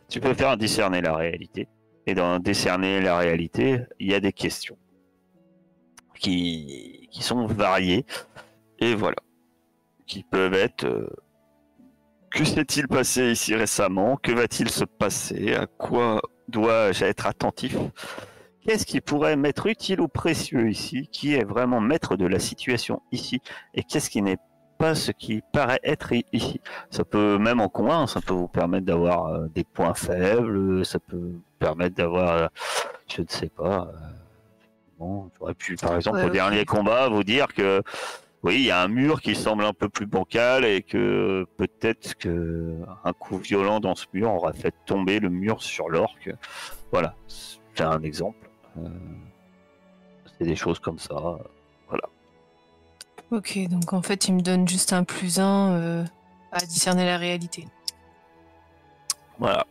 tu peux faire un discerner la réalité. Et dans décerner la réalité, il y a des questions qui sont variées. Et voilà. Qui peuvent être que s'est-il passé ici récemment? Que va-t-il se passer? À quoi dois-je être attentif? Qu'est-ce qui pourrait m'être utile ou précieux ici? Qui est vraiment maître de la situation ici? Et qu'est-ce qui n'est pas ce qui paraît être ici? Ça peut, même en commun, ça peut vous permettre d'avoir des points faibles, ça peut vous permettre d'avoir, je ne sais pas, bon, j'aurais pu par exemple au dernier combat vous dire que oui, il y a un mur qui semble un peu plus bancal et que peut-être que un coup violent dans ce mur aura fait tomber le mur sur l'orc. Voilà, c'est un exemple. C'est des choses comme ça. Voilà. Ok, donc en fait, il me donne juste un +1 à discerner la réalité. Voilà,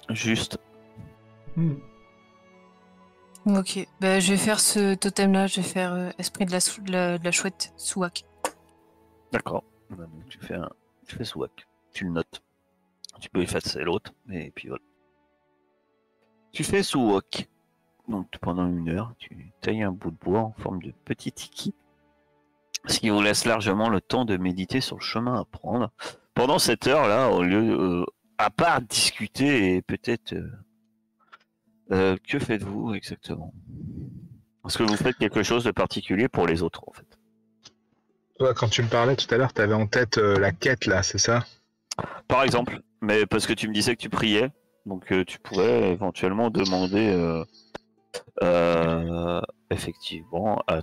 juste. Ok, bah, je vais faire ce totem-là, je vais faire esprit de la chouette, Souak. D'accord. Donc, tu fais Souak. Tu le notes. Tu peux effacer l'autre, et puis voilà. Tu fais Souak. Donc pendant 1 heure, tu tailles un bout de bois en forme de petit tiki, ce qui vous laisse largement le temps de méditer sur le chemin à prendre. Pendant cette heure-là, au lieu, à part discuter et peut-être... que faites-vous exactement? Est-ce que vous faites quelque chose de particulier pour les autres, en fait? Toi, quand tu me parlais tout à l'heure, tu avais en tête la quête, là, c'est ça? Par exemple, mais parce que tu me disais que tu priais, donc tu pourrais éventuellement demander effectivement à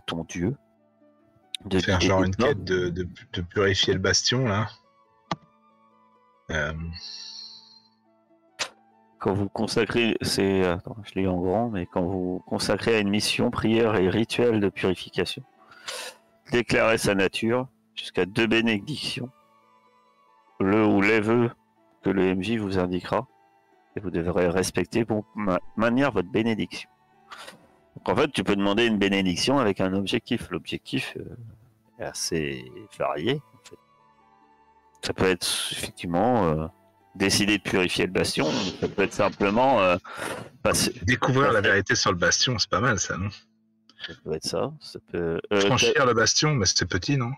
ton dieu de faire genre une quête de purifier le bastion, là. Quand vous consacrez, attends, je l'ai en grand, mais quand vous consacrez à une mission, prière et rituel de purification, déclarez sa nature jusqu'à 2 bénédictions, le ou les vœux que le MJ vous indiquera, et vous devrez respecter pour maintenir votre bénédiction. Donc en fait, tu peux demander une bénédiction avec un objectif. L'objectif est assez varié. En fait. Ça peut être effectivement décider de purifier le bastion, ça peut être simplement découvrir la vérité sur le bastion, c'est pas mal ça, non? Ça peut être ça. Ça peut, franchir le bastion, mais c'est petit, non?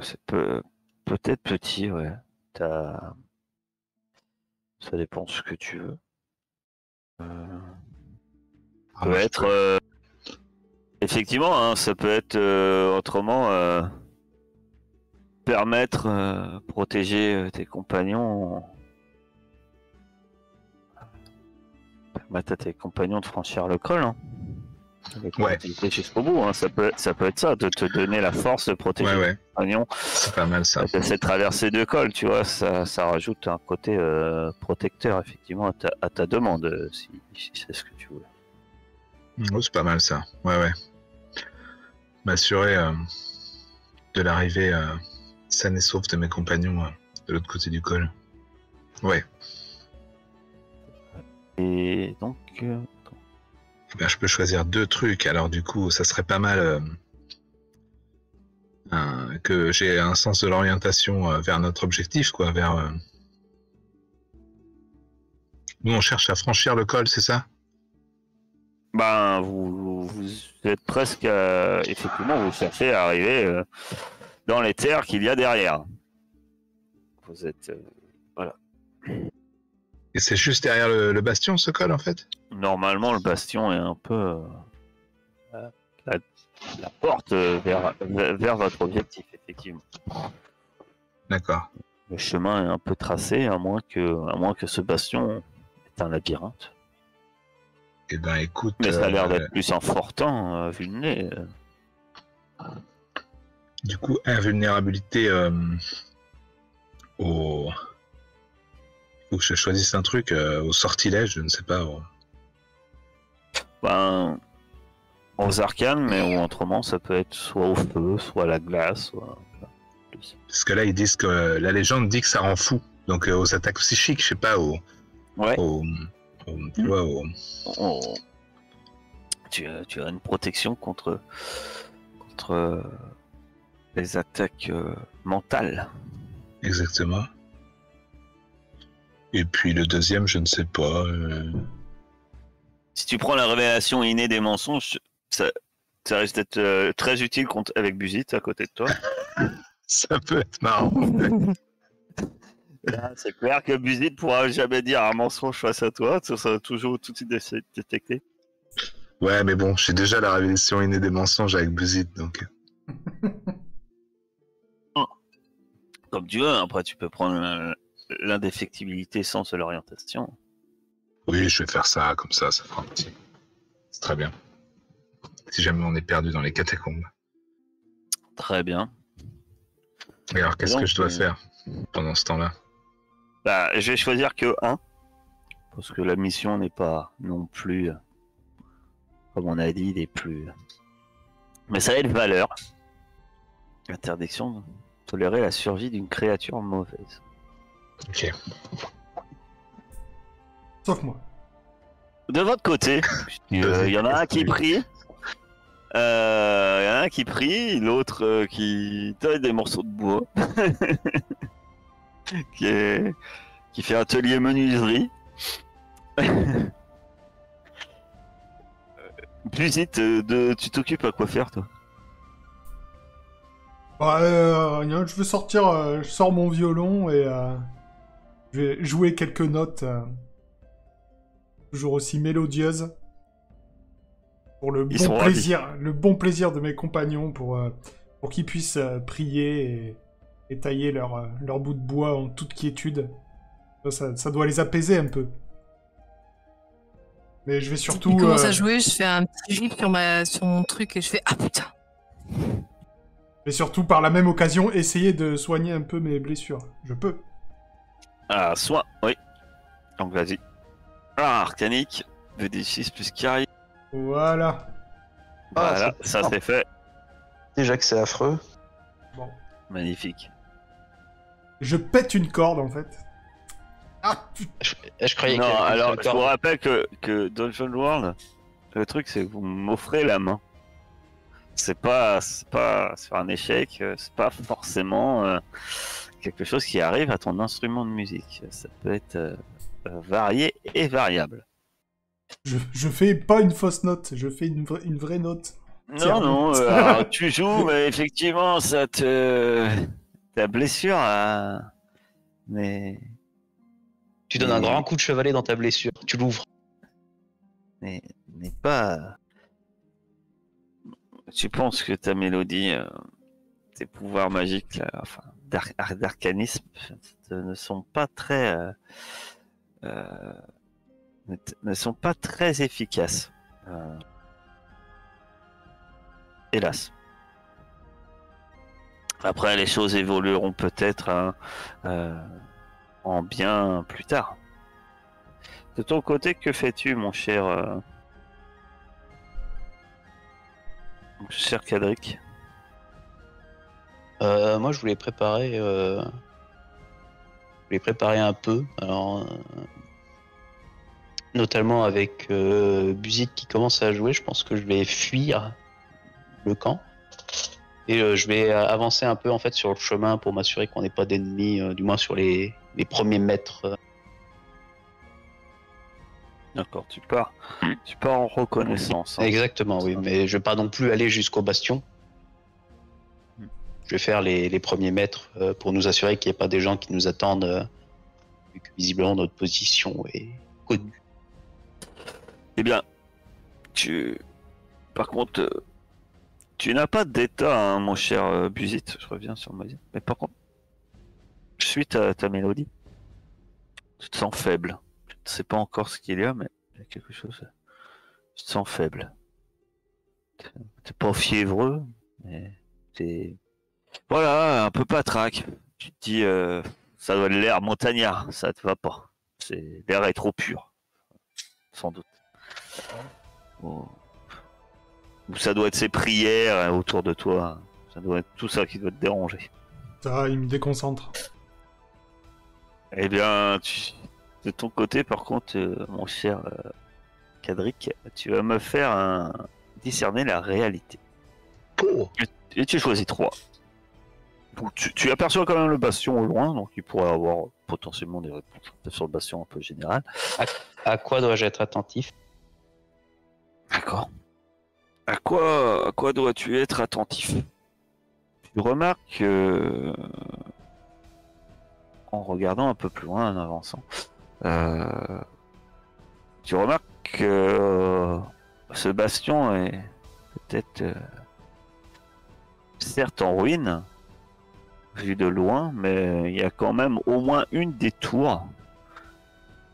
C'est peut-être petit, ouais. Ça dépend de ce que tu veux. Peut être effectivement, hein, ça peut être autrement permettre protéger tes compagnons, permettre à tes compagnons de franchir le col, hein. Ouais. Jusqu'au bout, hein. Ça peut être ça, de te donner la force de protéger tes compagnons. C'est pas mal ça. Cette traversée de col, tu vois, ça rajoute un côté protecteur effectivement à ta demande, si c'est ce que tu voulais. Oh, c'est pas mal ça. Ouais. M'assurer de l'arrivée saine et sauve de mes compagnons de l'autre côté du col. Ouais. Et donc... Ben, je peux choisir 2 trucs, alors du coup ça serait pas mal que j'ai un sens de l'orientation vers notre objectif, quoi, vers... Nous on cherche à franchir le col, c'est ça? Ben, vous êtes presque... effectivement, vous cherchez à arriver dans les terres qu'il y a derrière. Vous êtes... voilà. Et c'est juste derrière le bastion, ce col, en fait? Normalement, le bastion est un peu la porte vers votre objectif, effectivement. D'accord. Le chemin est un peu tracé, à moins que ce bastion est un labyrinthe. Eh ben écoute. Mais ça a l'air d'être plus important, vu le nez. Du coup, invulnérabilité au. Faut que je choisisse un truc au sortilège, je ne sais pas. Ben, aux arcanes, mais autrement, ça peut être soit au feu, soit à la glace, soit. Parce que là, ils disent que la légende dit que ça rend fou. Donc aux attaques psychiques, je sais pas, Ouais. tu vois, Tu as une protection contre les attaques mentales. exactement. Et puis le deuxième, je ne sais pas. Si tu prends la révélation innée des mensonges, ça risque d'être très utile avec Buzit à côté de toi. Ça peut être marrant. Là, c'est clair que Buzit pourra jamais dire un mensonge face à toi, ça sera toujours tout de suite détecté. Ouais, mais bon, j'ai déjà la révélation innée des mensonges avec Buzit, donc. Comme tu veux, après tu peux prendre l'indéfectibilité sans l'orientation. Oui, je vais faire ça comme ça fera un petit. C'est très bien. Si jamais on est perdu dans les catacombes. Très bien. Et alors, qu'est-ce Donc, que je dois faire pendant ce temps-là? Bah, je vais choisir que un, parce que la mission n'est pas non plus, comme on a dit, des plus. Mais ça a une valeur. Interdiction de tolérer la survie d'une créature mauvaise. Ok. Sauf moi. De votre côté, il y en a un qui prie. Il y en a un qui prie, l'autre qui taille des morceaux de bois. qui fait atelier menuiserie. Buzit, tu t'occupes à quoi faire, toi? Je veux sortir, je sors mon violon et je vais jouer quelques notes toujours aussi mélodieuses pour le bon plaisir de mes compagnons pour qu'ils puissent prier et tailler leur bout de bois en toute quiétude. Ça doit les apaiser un peu. Mais je vais surtout... Il commence à jouer, je fais un petit rip sur mon truc et je fais « Ah putain !» Et surtout, par la même occasion, essayer de soigner un peu mes blessures. Je peux. Ah, soin, oui. Donc vas-y. Ah, arcanique, VD6 plus carry. Voilà. Voilà, ça c'est fait. Déjà que c'est affreux. Bon. Magnifique. Je pète une corde, en fait. Ah, putain. Je croyais Non, qu'il y avait alors une je vous corde. rappelle que Dungeon World, le truc c'est que vous m'offrez la main. C'est pas un échec, c'est pas forcément quelque chose qui arrive à ton instrument de musique. Ça peut être varié et variable. Je fais pas une fausse note, je fais une vraie note. Non, non, alors, tu joues, mais effectivement, ta blessure, mais Tu donnes un grand coup de chevalet dans ta blessure. Tu l'ouvres. n'est pas. Tu penses que ta mélodie, tes pouvoirs magiques, là, enfin, d'arcanisme, ne sont pas très, ne sont pas très efficaces. Hélas. Après, les choses évolueront peut-être en bien plus tard. De ton côté, que fais-tu, mon cher Cadric? Moi, je voulais préparer un peu. Alors, notamment avec Buzit qui commence à jouer, je pense que je vais fuir le camp. Et je vais avancer un peu en fait sur le chemin pour m'assurer qu'on n'ait pas d'ennemis, du moins sur les premiers mètres. D'accord, tu pars en reconnaissance. Hein. Exactement, oui, mais je vais pas non plus aller jusqu'au bastion. Je vais faire les premiers mètres pour nous assurer qu'il n'y ait pas des gens qui nous attendent, vu que visiblement notre position est connue. Eh bien, par contre, tu n'as pas d'état, hein, mon cher Buzit. Je reviens sur ma vie. Mais par contre, suite à ta mélodie, tu te sens faible. Je ne sais pas encore ce qu'il y a, mais il y a quelque chose. Tu te sens faible. T'es pas fiévreux, mais t'es... Voilà, un peu patraque. Tu te dis, ça doit être l'air montagnard, ça te va pas. L'air est trop pur, sans doute. Ou ça doit être ces prières autour de toi. Ça doit être tout ça qui doit te déranger. Ça, il me déconcentre. Eh bien, de ton côté, par contre, mon cher Cadric, tu vas me faire discerner la réalité. Oh. Et tu choisis 3. Donc, tu aperçois quand même le bastion au loin, donc il pourrait avoir potentiellement des réponses sur le bastion un peu général. À quoi dois-je être attentif? D'accord. À quoi dois-tu être attentif? Tu remarques en regardant un peu plus loin, en avançant, tu remarques que ce bastion est peut-être certes en ruine, vu de loin, mais il y a quand même au moins une des tours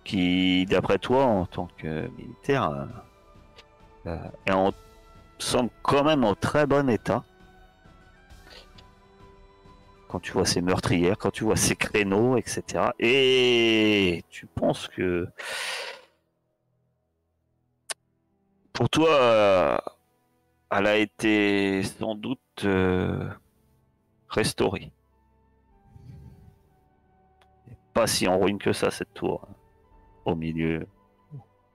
qui, d'après toi, en tant que militaire, semble quand même en très bon état. Quand tu vois ces meurtrières, quand tu vois ces créneaux, etc. Et tu penses que pour toi, elle a été sans doute restaurée. Pas si en ruine que ça, cette tour, au milieu,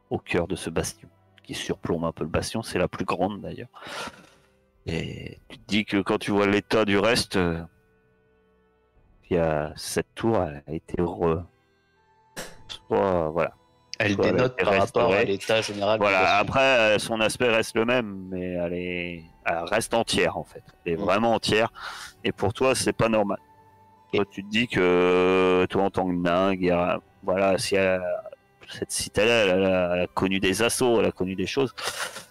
au cœur de ce bastion, qui surplombe un peu le bastion. C'est la plus grande d'ailleurs. Et tu te dis que quand tu vois l'état du reste, cette tour a été voilà. Elle Soit dénote elle par rapport à restaurée. l'état général Voilà, du bastion. après son aspect reste le même, mais elle reste entière en fait. Elle est vraiment entière. Et pour toi, c'est pas normal. Toi, tu te dis que toi, en tant que nain, voilà, si cette citadelle, elle a connu des assauts, elle a connu des choses,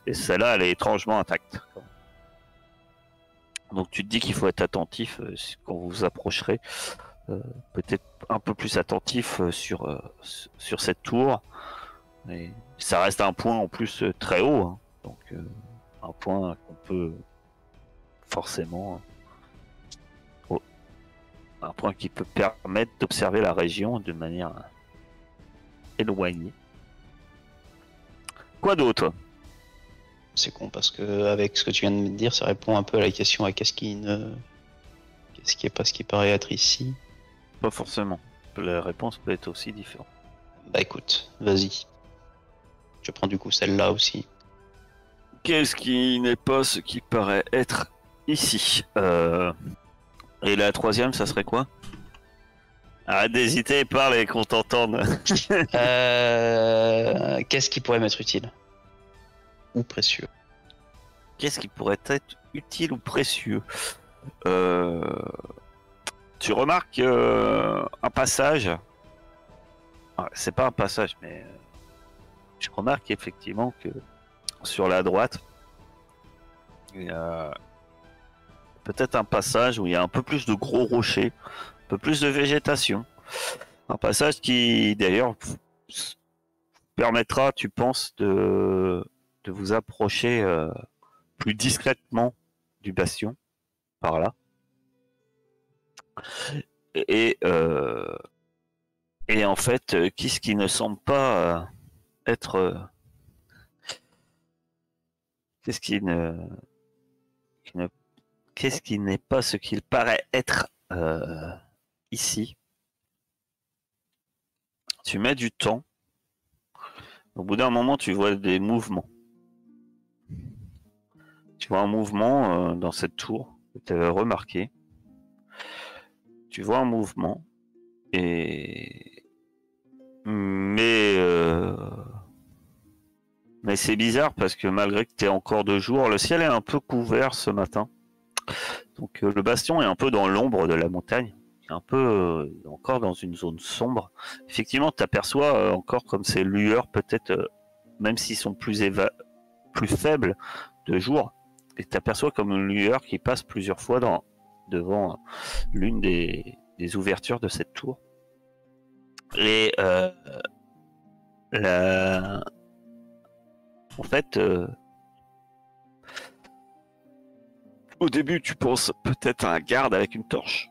et celle-là, elle est étrangement intacte. Donc tu te dis qu'il faut être attentif quand vous vous approcherez, peut-être un peu plus attentif sur cette tour. Et ça reste un point en plus très haut, hein. Donc un point qu'on peut forcément, un point qui peut permettre d'observer la région de manière éloignée. Quoi d'autre? C'est con parce que avec ce que tu viens de me dire, ça répond un peu à la question à qu'est-ce qui est pas ce qui paraît être ici. Pas forcément. La réponse peut être aussi différente. Bah écoute, vas-y. Je prends du coup celle-là aussi. Qu'est-ce qui n'est pas ce qui paraît être ici? Et la troisième, ça serait quoi? Arrête d'hésiter, parle et qu'on t'entende. Qu'est-ce qui pourrait m'être utile? Ou précieux? Qu'est-ce qui pourrait être utile ou précieux? Tu remarques un passage. C'est pas un passage, mais je remarque effectivement que sur la droite, il y a peut-être un passage où il y a un peu plus de gros rochers, un peu plus de végétation. Un passage qui, d'ailleurs, permettra, tu penses, de vous approcher plus discrètement du bastion, par là. Et en fait, qu'est-ce qui ne semble pas être... qu'est-ce qui n'est pas ce qu'il paraît être ici? Tu mets du temps. Au bout d'un moment, tu vois des mouvements. Tu vois un mouvement dans cette tour que tu avais remarqué. Tu vois un mouvement. Mais c'est bizarre parce que malgré que tu es encore de jour, le ciel est un peu couvert ce matin. Donc le bastion est un peu dans l'ombre de la montagne. Un peu encore dans une zone sombre. Effectivement, tu aperçois encore comme ces lueurs, peut-être, même s'ils sont plus faibles de jour, et tu aperçois comme une lueur qui passe plusieurs fois devant l'une des ouvertures de cette tour. Et En fait, au début, tu penses peut-être à un garde avec une torche.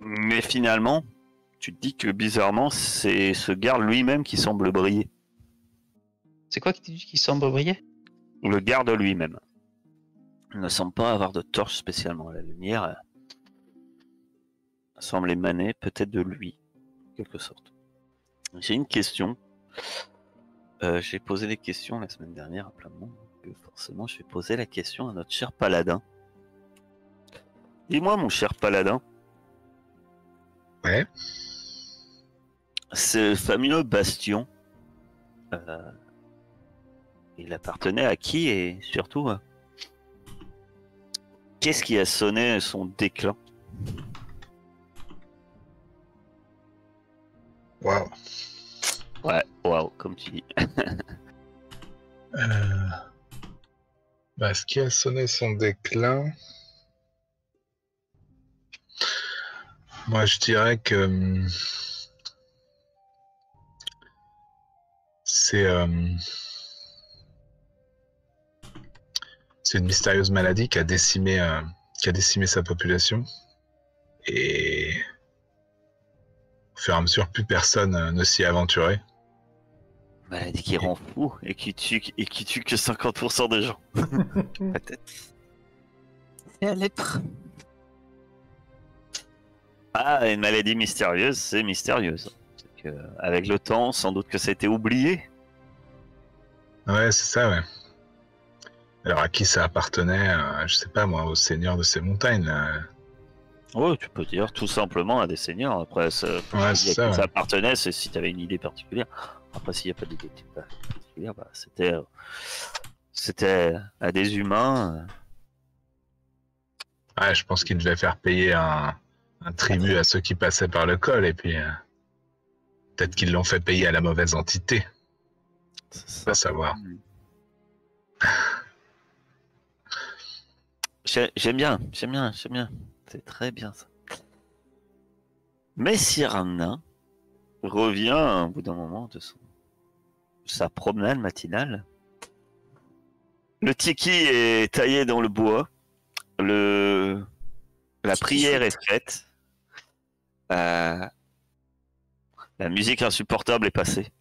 Mais finalement, tu te dis que bizarrement, c'est ce garde lui-même qui semble briller. C'est quoi qui semble briller? Le garde lui-même. Il ne semble pas avoir de torche spécialement. La lumière semble émaner peut-être de lui, en quelque sorte. J'ai une question. J'ai posé des questions la semaine dernière à plein de monde. Donc forcément, je vais poser la question à notre cher paladin. Dis-moi, mon cher paladin. Ouais. Ce fameux bastion, il appartenait à qui et surtout, qu'est-ce qui a sonné son déclin? Waouh. Ouais, waouh, comme tu dis. Ce qui a sonné son déclin, moi je dirais que c'est une mystérieuse maladie qui a décimé sa population et au fur et à mesure plus personne ne s'y aventurait. Maladie qui rend fou et qui tue que 50% des gens. Peut-être. C'est la lèpre. Ah, une maladie mystérieuse, c'est mystérieuse. C'est que, avec le temps, sans doute que ça a été oublié. Ouais, c'est ça, ouais. Alors à qui ça appartenait, je sais pas moi, au seigneur de ces montagnes là. Ouais, tu peux dire tout simplement à des seigneurs. Après, Ouais, c'est ça, ça ouais. appartenait, c'est si tu avais une idée particulière. Après, s'il n'y a pas d'idée particulière, bah, c'était à des humains. Ouais, je pense qu'il devait faire payer un tribut à ceux qui passaient par le col, et puis peut-être qu'ils l'ont fait payer à la mauvaise entité. Ça, Va savoir. J'aime bien. C'est très bien ça. Mais Cyrano revient au bout d'un moment de sa promenade matinale. Le tiki est taillé dans le bois. La prière est faite. La musique insupportable est passée.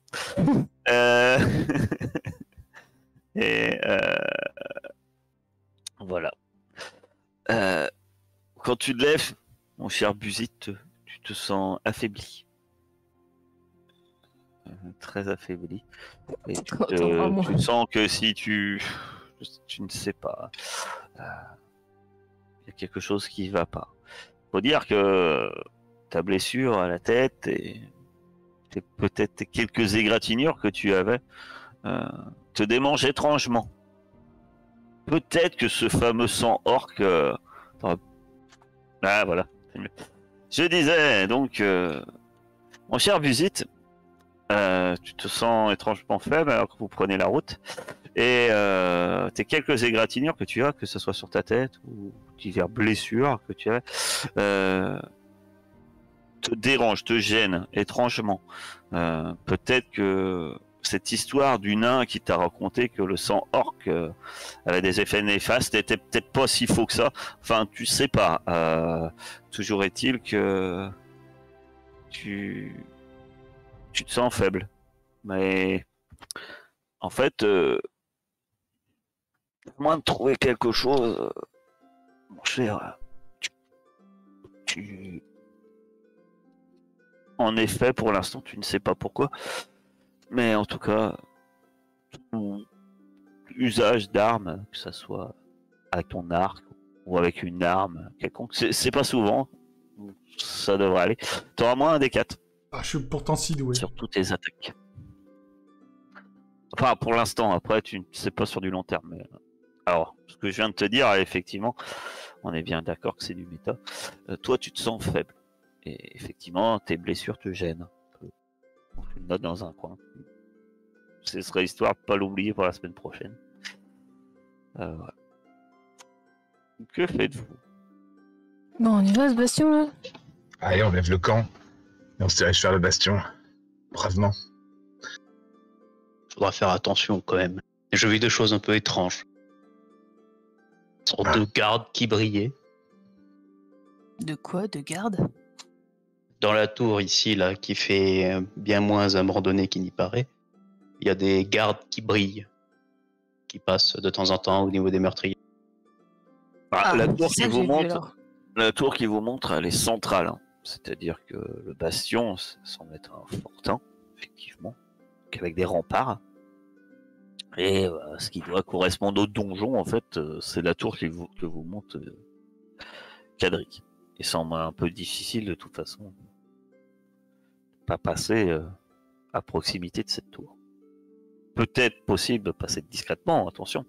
Et voilà. Quand tu te lèves, mon cher Busite, tu te sens affaibli. Très affaibli. Et tu sens que si tu ne sais pas, il y a quelque chose qui va pas. Faut dire que ta blessure à la tête et peut-être quelques égratignures que tu avais te démangent étrangement. Peut-être que ce fameux sang orc... Ah voilà, c'est mieux. Je disais donc, mon cher Busite, tu te sens étrangement faible alors que vous prenez la route. Et tes quelques égratignures que tu as, que ce soit sur ta tête ou diverses blessures que tu as, te dérangent, te gênent étrangement. Peut-être que cette histoire du nain qui t'a raconté que le sang orc avait des effets néfastes n'était peut-être pas si faux que ça. Enfin, tu sais pas. Toujours est-il que tu te sens faible. Mais en fait, à moins de trouver quelque chose, mon cher, en effet, pour l'instant, tu ne sais pas pourquoi. Mais en tout cas, tout usage d'armes, que ça soit avec ton arc ou avec une arme quelconque, c'est pas souvent. Ça devrait aller. Tu auras moins un des 4. Ah, je suis pourtant si doué. Sur toutes tes attaques. Enfin, pour l'instant, après, tu ne sais pas sur du long terme. Mais... Alors, ce que je viens de te dire, effectivement, on est bien d'accord que c'est du méta. Toi, tu te sens faible. Et effectivement, tes blessures te gênent. Donc, tu le notes dans un coin. Ce serait histoire de pas l'oublier pour la semaine prochaine. Voilà. Que faites-vous? Bon, on y va, ce bastion, là? Allez, on lève le camp et on se dirige vers le bastion. Bravement. Faudra faire attention quand même. J'ai vu des choses un peu étranges. Une sorte de garde qui brillait. De quoi? De garde? Dans la tour ici, là, qui fait bien moins abandonné qu'il n'y paraît, il y a des gardes qui brillent, qui passent de temps en temps au niveau des meurtriers. La c'est tour ça qui que vous j'ai vu, montre, alors. la tour qui vous montre, elle est centrale. Hein. C'est-à-dire que le bastion semble être un fortin, effectivement, avec des remparts. Et ce qui doit correspondre au donjon, en fait, c'est la tour que vous montre Cadric. Il semble un peu difficile de toute façon de pas passer à proximité de cette tour. Peut-être possible de passer discrètement, attention,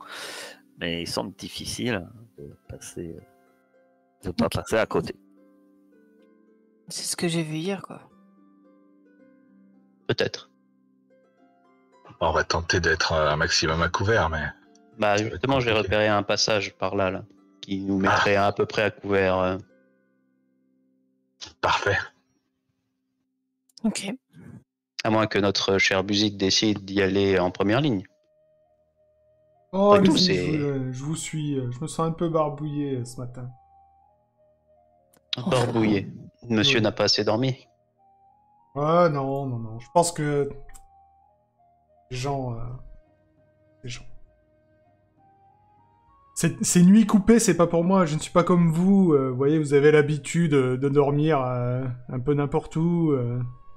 mais il semble difficile de passer, de pas passer à côté. C'est ce que j'ai vu hier, quoi. Peut-être. On va tenter d'être un maximum à couvert, mais... Bah justement, j'ai repéré un passage par là, qui nous mettrait à peu près à couvert. Parfait. Ok. À moins que notre cher Buzik décide d'y aller en première ligne. Oh, Après tout, allez-y, c'est je vous suis. Je me sens un peu barbouillé ce matin. barbouillé. Monsieur Oui. n'a pas assez dormi. Ah non. Je pense que les gens... Les gens... Ces nuits coupées, c'est pas pour moi. Je ne suis pas comme vous. Vous voyez, vous avez l'habitude de dormir un peu n'importe où.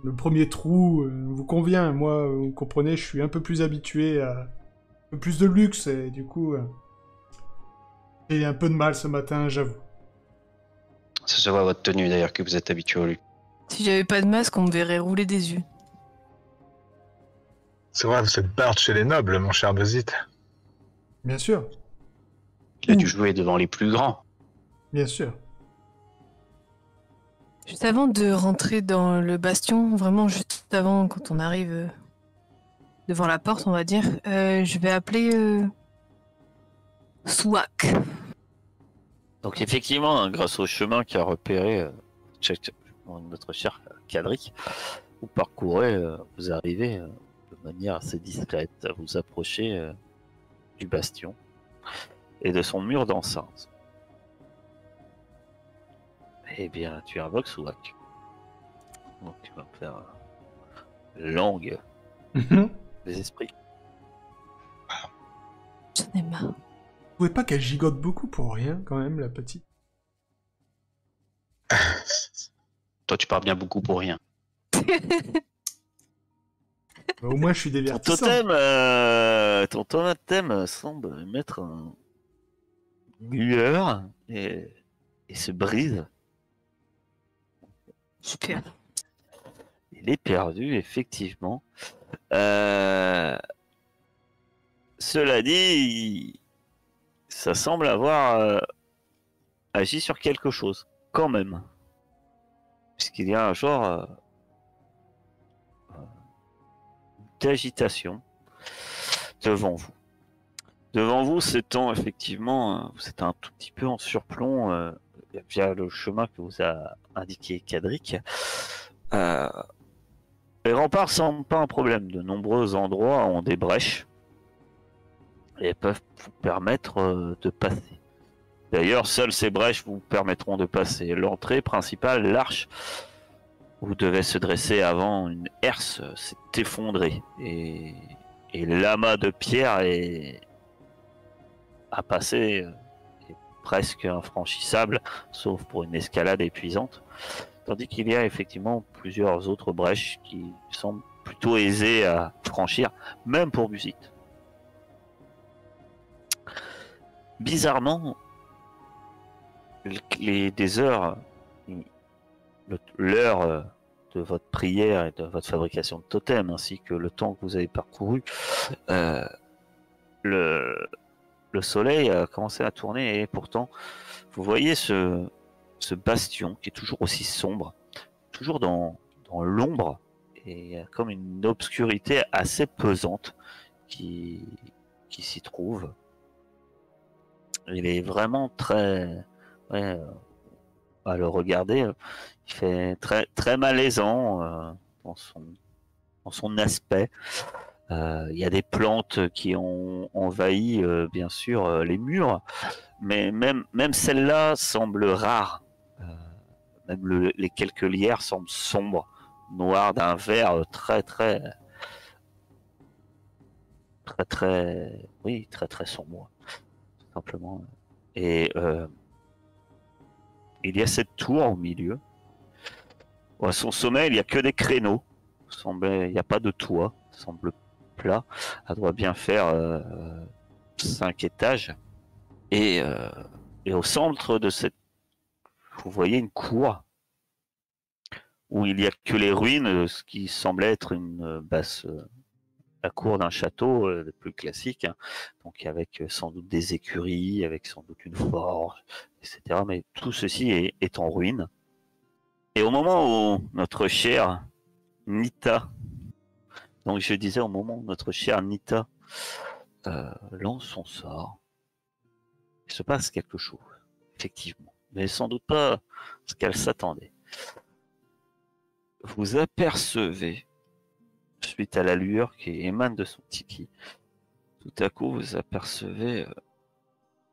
Le premier trou vous convient. Moi, vous comprenez, je suis un peu plus habitué à un peu plus de luxe. Et du coup, j'ai un peu de mal ce matin, j'avoue. Ça se voit à votre tenue d'ailleurs que vous êtes habitué au luxe. Si j'avais pas de masque, on me verrait rouler des yeux. C'est vrai, vous êtes Bard chez les nobles, mon cher Bezit. Bien sûr, Il a dû jouer devant les plus grands. bien sûr. Juste avant de rentrer dans le bastion, vraiment juste avant, quand on arrive devant la porte, on va dire, je vais appeler Souak. Donc effectivement, hein, grâce au chemin qu'a repéré notre cher Cadric, vous parcourez, vous arrivez de manière assez discrète à vous approcher du bastion et de son mur d'enceinte. Eh bien, tu invoques Souak. Donc tu vas me faire langue des esprits. J'en ai marre. Vous trouvez pas qu'elle gigote beaucoup pour rien, quand même, la petite? Toi, tu parles bien beaucoup pour rien. Bah, au moins, je suis Ton divertissant. totem semble mettre une lueur et se brise. Super. Il est perdu, effectivement. Cela dit, ça semble avoir agi sur quelque chose, quand même. Puisqu'il y a un genre d'agitation devant vous. Devant vous, s'étend effectivement, vous êtes un tout petit peu en surplomb via le chemin que vous a indiqué Cadric. Les remparts ne semblent pas un problème. De nombreux endroits ont des brèches et peuvent vous permettre de passer. D'ailleurs, seules ces brèches vous permettront de passer. L'entrée principale, l'arche, où vous devez se dresser avant une herse, s'est effondrée et l'amas de pierre à passer est presque infranchissable, sauf pour une escalade épuisante. Tandis qu'il y a effectivement plusieurs autres brèches qui semblent plutôt aisées à franchir, même pour Buzik. Bizarrement, des heures, l'heure de votre prière et de votre fabrication de totem, ainsi que le temps que vous avez parcouru, le soleil a commencé à tourner et pourtant, vous voyez ce bastion qui est toujours aussi sombre, toujours dans l'ombre et comme une obscurité assez pesante qui s'y trouve. Il est vraiment très... à le regarder, il fait très, très malaisant dans son aspect. Il y a des plantes qui ont envahi, bien sûr, les murs, mais même celles-là semblent rares. Même les quelques lierres semblent sombres, noires d'un vert très sombre, tout simplement. Et il y a cette tour au milieu. À son sommet, il n'y a que des créneaux. Il n'y a pas de toit. Ça semble plat. Elle doit bien faire 5 étages. Et au centre de cette... Vous voyez une cour où il n'y a que les ruines, ce qui semblait être une basse... la cour d'un château plus classique, hein. Donc avec sans doute des écuries, avec sans doute une forge, etc. Mais tout ceci est en ruine. Et au moment où notre chère Nita, donc je disais au moment où notre chère Nita lance son sort, il se passe quelque chose, effectivement, mais sans doute pas ce qu'elle s'attendait. Vous apercevez, suite à la lueur qui émane de son tiki, tout à coup vous apercevez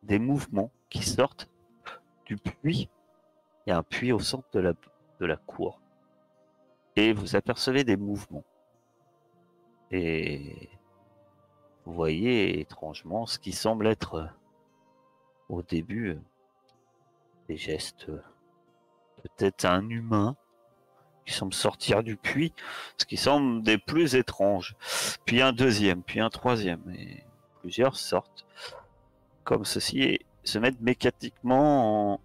des mouvements qui sortent du puits. Il y a un puits au centre de la cour. Et vous apercevez des mouvements. Et vous voyez étrangement ce qui semble être au début des gestes peut-être un humain qui semble sortir du puits, ce qui semble des plus étranges. Puis un deuxième, puis un troisième, et plusieurs sortent comme ceci et se mettent mécaniquement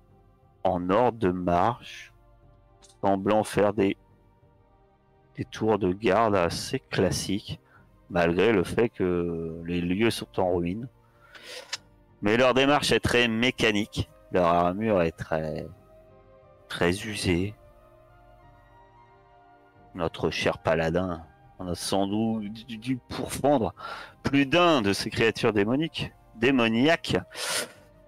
en ordre de marche, semblant faire des tours de garde assez classiques, malgré le fait que les lieux sont en ruine. Mais leur démarche est très mécanique, leur armure est très usée. Notre cher paladin en a sans doute dû pourfendre plus d'un de ces créatures démoniaques,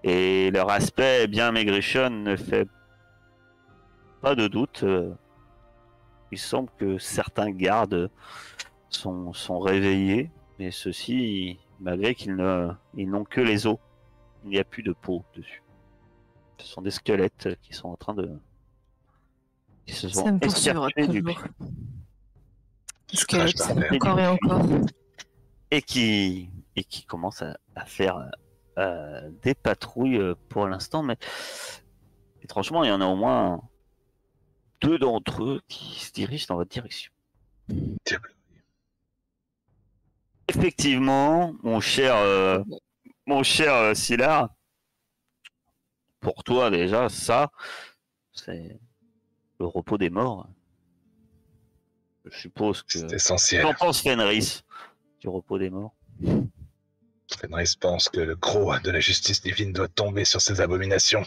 et leur aspect bien maigrichonne ne fait pas de doute. Il semble que certains gardes sont réveillés, mais ceux-ci, malgré qu'ils n'ont que les os, il n'y a plus de peau dessus. Ce sont des squelettes qui sont en train de... qui se sont Ça me poursuivra extirpés du toujours. puits. Squelette, crache par terre. encore et encore. Et qui commencent à faire des patrouilles pour l'instant, mais étrangement, il y en a au moins 2 d'entre eux qui se dirigent dans votre direction. Diable. Effectivement, mon cher Sylar, pour toi déjà, ça, c'est le repos des morts. Je suppose que... C'est essentiel. Qu'en pense Fenris du repos des morts? Fenris pense que le gros de la justice divine doit tomber sur ces abominations.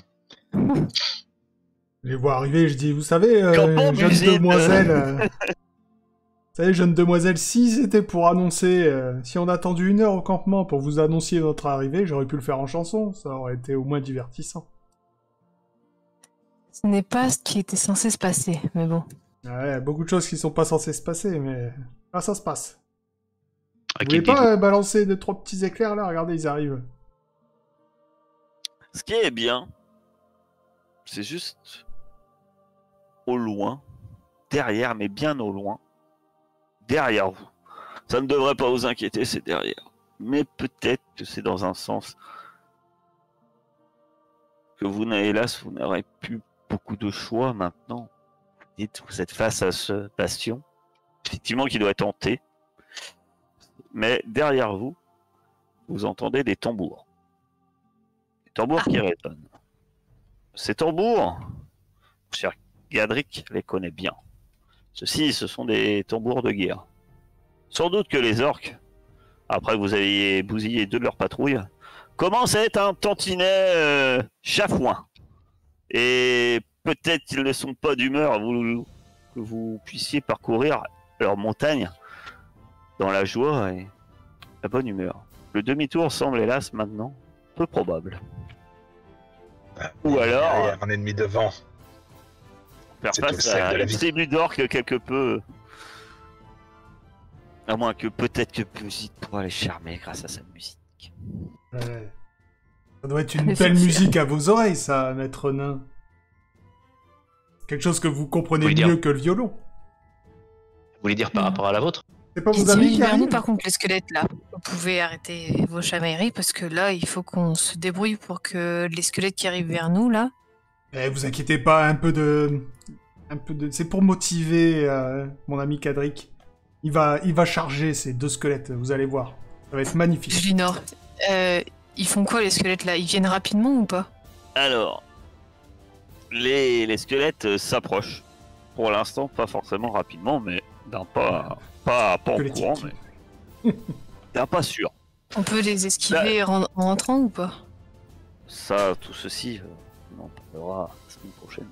Je les vois arriver, je dis, vous savez, Campement jeune musée, demoiselle... Vous savez, jeune demoiselle, si c'était pour annoncer... si on a attendu 1 heure au campement pour vous annoncer votre arrivée, j'aurais pu le faire en chanson. Ça aurait été au moins divertissant. Ce n'est pas ce qui était censé se passer, mais bon. Ouais, beaucoup de choses qui sont pas censées se passer, mais... Ah, ça se passe. À Vous qui voulez le pas balancer 2-3 petits éclairs, là? Regardez, ils arrivent. Ce qui est bien, c'est juste au loin, derrière, mais bien au loin, derrière vous. Ça ne devrait pas vous inquiéter, c'est derrière. Mais peut-être que c'est dans un sens que vous n'avez, hélas, vous n'aurez plus beaucoup de choix maintenant. Vous êtes face à ce bastion, effectivement, qui doit être hanté. Mais derrière vous, vous entendez des tambours. Des tambours qui résonnent. Ces tambours, cher Gadrick les connaît bien. Ceux-ci, ce sont des tambours de guerre. Sans doute que les orques, après que vous ayez bousillé 2 de leurs patrouilles, commencent à être un tantinet chafouin. Et peut-être qu'ils ne sont pas d'humeur que vous puissiez parcourir leur montagne dans la joie et la bonne humeur. Le demi-tour semble hélas maintenant peu probable. Ou alors Derrière, un ennemi devant. faire C'est tout le face sel de à la une vie. tribu d'orques quelque peu À moins que peut-être que Busit pourra les charmer grâce à sa musique. Ouais. Ça doit être une Mais belle c'est- musique à vos oreilles, ça, maître nain. Quelque chose que vous comprenez Vous voulez mieux dire- que le violon. Vous voulez dire par rapport à la vôtre? C'est pas Et vos amis dirige qui vers nous, arrivent? par contre, les squelettes là. Vous pouvez arrêter vos chamailleries parce que là, il faut qu'on se débrouille pour que les squelettes qui arrivent vers nous là. Eh, vous inquiétez pas, un peu de... C'est pour motiver mon ami Cadric. Il va charger ces 2 squelettes, vous allez voir. Ça va être magnifique. Julinor, ils font quoi les squelettes là? Ils viennent rapidement ou pas? Alors, les squelettes s'approchent. Pour l'instant, pas forcément rapidement, mais d'un pas en Squelettique. courant, mais d'un pas sûr. On peut les esquiver en rentrant ou pas? Ça, tout ceci, on en parlera la semaine prochaine.